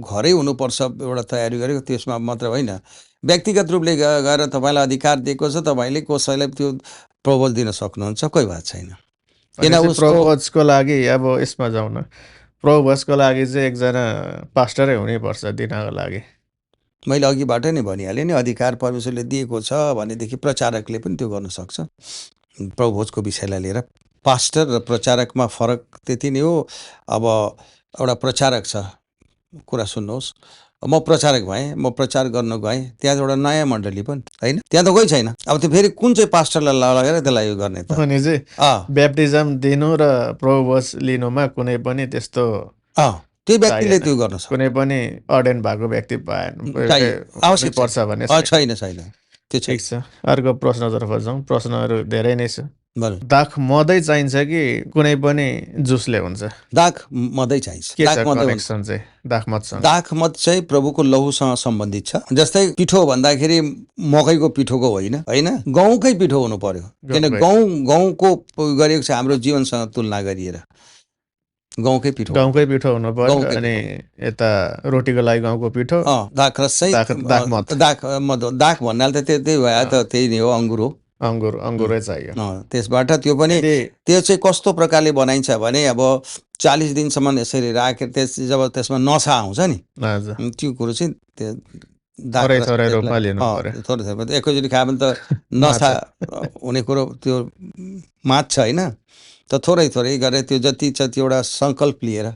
घरै हुनुपर्छ एउटा तयारी गरेको, त्यसमा मात्र होइन। व्यक्तिगत रूपले गएर तपाईँलाई अधिकार दिएको छ, तपाईँले कसैलाई त्यो प्रपोज दिन सक्नुहुन्छ, कोही बात छैन। किन प्रभु भोजको लागि अब यसमा जाउँ न, प्रभु भोजको लागि चाहिँ एकजना पास्टरै हुनैपर्छ दिनको लागि। मैले अघिबाट नै भनिहालेँ नि, अधिकार परमेश्वरले दिएको छ भनेदेखि प्रचारकले पनि त्यो गर्न सक्छ। प्रभु भोजको विषयलाई लिएर पास्टर र प्रचारकमा फरक त्यति नै हो। अब एउटा प्रचारक छ, कुरा सुन्नुहोस्, म प्रचारक भएँ, म प्रचार गर्न गएँ, त्यहाँ एउटा नयाँ मण्डली पनि होइन, त्यहाँ त कोही छैन। अब त्यो फेरि कुन चाहिँ पास्टरलाई लगेर त्यसलाई यो गर्ने त? अनि चाहिँ ब्याप्टिजम दिनु र प्रभु भोज लिनुमा कुनै पनि त्यस्तो त्यो व्यक्तिले त्यो गर्न सक्छ, कुनै पनि अर्डेन भएको व्यक्ति आवश्यक पर्छ भने छैन, छैन, त्यो ठिक छ। अर्को प्रश्नतर्फ जाउँ। प्रश्नहरू धेरै नै छ। दाख मदै चाहिन्छ कि कुनै पनि जुसले हुन्छ? दाख मदै चाहिन्छ। के छ कनेक्सन चाहिँ दाखमतसँग? दाखमत चाहिँ प्रभुको लहुसँग सम्बन्धित छ। जस्तै पिठो भन्दाखेरि मकैको पिठोको होइन, गहुँकै पिठो हुनु पर्यो। किन गहुँको गरेको छ हाम्रो जीवनसँग तुलना गरिएर, गहुँकै पिठो हुनु पर्यो। अनि यता रोटीको लागि गहुँको पिठो, दाखरस चाहिँ दाख भन्नाले त त्यही भयो त, त्यही नै हो, अङ्गुरै चाहियो। त्यसबाट त्यो पनि त्यो चाहिँ कस्तो प्रकारले बनाइन्छ भने अब 40 दिनसम्म यसरी राखेर जब त्यसमा नसा आउँछ नि, त्यो कुरो चाहिँ थोरै रूपमा लिनु पर्यो। थोरै एकैचोटि खायो भने त नसा हुने कुरो त्यो माछ होइन, त थोरै गरेर त्यो जति छ त्यो एउटा सङ्कल्प लिएर,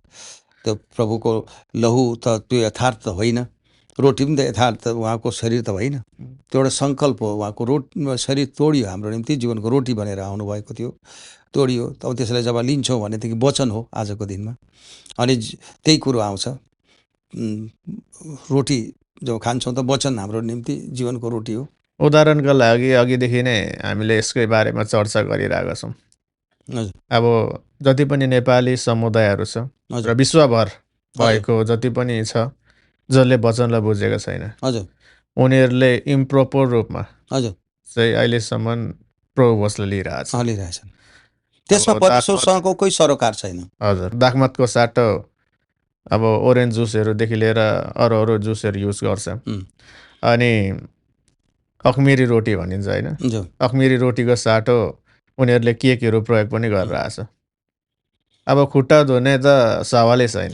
त्यो प्रभुको लहु त त्यो यथार्थ त होइन, रोटी पनि त यथार्थ उहाँको शरीर त होइन, त्यो एउटा सङ्कल्प हो। उहाँको शरीर तोडियो हाम्रो निम्ति, जीवनको रोटी बनेर आउनुभएको थियो, तोडियो। अब त्यसलाई जब लिन्छौँ भनेदेखि वचन हो आजको दिनमा, अनि त्यही कुरो आउँछ। रोटी जब खान्छौँ त वचन हाम्रो निम्ति जीवनको रोटी हो। उदाहरणका लागि अघिदेखि नै हामीले यसकै बारेमा चर्चा गरिरहेका छौँ। अब जति पनि नेपाली समुदायहरू छ र विश्वभर भएको जति पनि छ जसले वचनलाई बुझेको छैन, उनीहरूले इम्प्रोपर रूपमा चाहिँ अहिलेसम्म प्रभु भोजलाई लिइरहेछन्। त्यसमा परमेश्वरसँगको कोही सरोकार छैन। हजुर, दाखमतको साटो अब ओरेन्ज जुसहरूदेखि लिएर अरू जुसहरू युज गर्छ। अनि अखमिरी रोटी भनिन्छ होइन, अखमिरी रोटीको साटो उनीहरूले केकहरू प्रयोग पनि गरिरहेछ। अब खुट्टा धुने त सवालै छैन।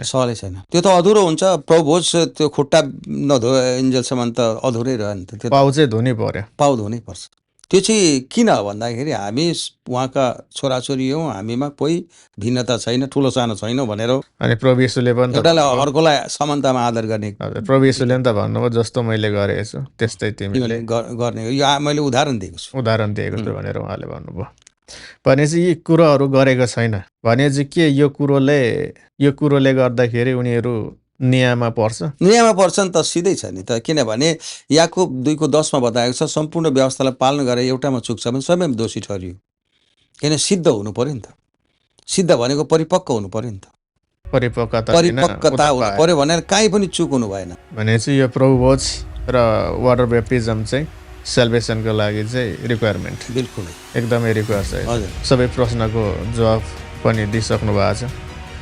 त्यो त अधुरो हुन्छ। प्रभु भोज त्यो खुट्टा नधोइन्जेलसम्म त अधुरै रह्यो नि त। पाउ चाहिँ धुनै पर्यो, पाउ धुनै पर्छ। त्यो चाहिँ किन हो भन्दाखेरि हामी उहाँका छोराछोरी हौँ, हामीमा कोही भिन्नता छैन, ठुलो सानो छैनौँ भनेर अनि प्रभु येशूले पनि त एउटालाई अर्कोलाई समानतामा आदर गर्ने हजुर, प्रभु येशूले पनि त भन्नुभयो जस्तो मैले गरेको छु त्यस्तै तिमीले गर्ने हो। यो मैले उदाहरण दिएको छु। उदाहरण दिएको छु भनेर उहाँले भन्नुभयो। भनेपछि यी कुरोहरू गरेको छैन भनेपछि के यो कुरोले गर्दाखेरि उनीहरू न्यायमा पर्छ? न्यायमा पर्छ नि त, सिधै छ नि त। किनभने याकुब 2:10 बताएको छ, सम्पूर्ण व्यवस्थालाई पालन गरेर एउटामा चुक छ भने सबैमा दोषी ठहरियो। किन सिद्ध हुनु पर्यो नि त। सिद्ध भनेको परिपक्व हुनु पर्यो नि त। परिपक्वता परिपक्वता हुनु पर्यो भनेर काहीँ पनि चुक हुनु भएन। भनेपछि यो प्रभुभोज र वाटर ब्याप्टिजम चाहिँ सेल्भेसनको लागि चाहिँ रिक्वायरमेन्ट बिल्कुल एकदमै रिक्वायर छ। हजुर। सबै प्रश्नको जवाब पनि दिइसक्नु भएको छ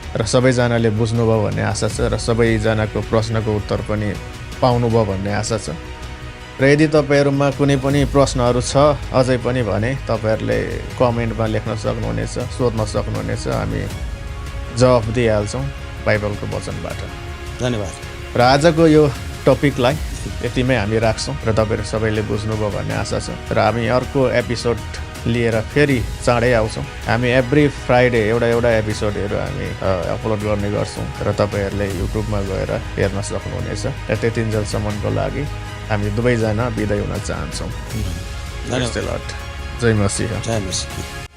र सबैजनाले बुझ्नुभयो भन्ने आशा छ र सबैजनाको प्रश्नको उत्तर पनि पाउनुभयो भन्ने आशा छ। र यदि तपाईँहरूमा कुनै पनि प्रश्नहरू छ अझै पनि भने तपाईँहरूले कमेन्टमा लेख्न सक्नुहुनेछ, सोध्न सक्नुहुनेछ, हामी जवाफ दिइहाल्छौँ बाइबलको वचनबाट। धन्यवाद। र आजको यो टपिकलाई यतिमै हामी राख्छौँ र तपाईँहरू सबैले बुझ्नुभयो भन्ने आशा छ। र हामी अर्को एपिसोड लिएर फेरि चाँडै आउँछौँ। हामी एभ्री फ्राइडे एउटा एपिसोडहरू हामी अपलोड गर्ने गर्छौँ र तपाईँहरूले युट्युबमा गएर हेर्न सक्नुहुनेछ। र त्यतिन्जेलसम्मको लागि हामी दुवैजना बिदाई हुन चाहन्छौँ। जय मसीह। जय मसीह।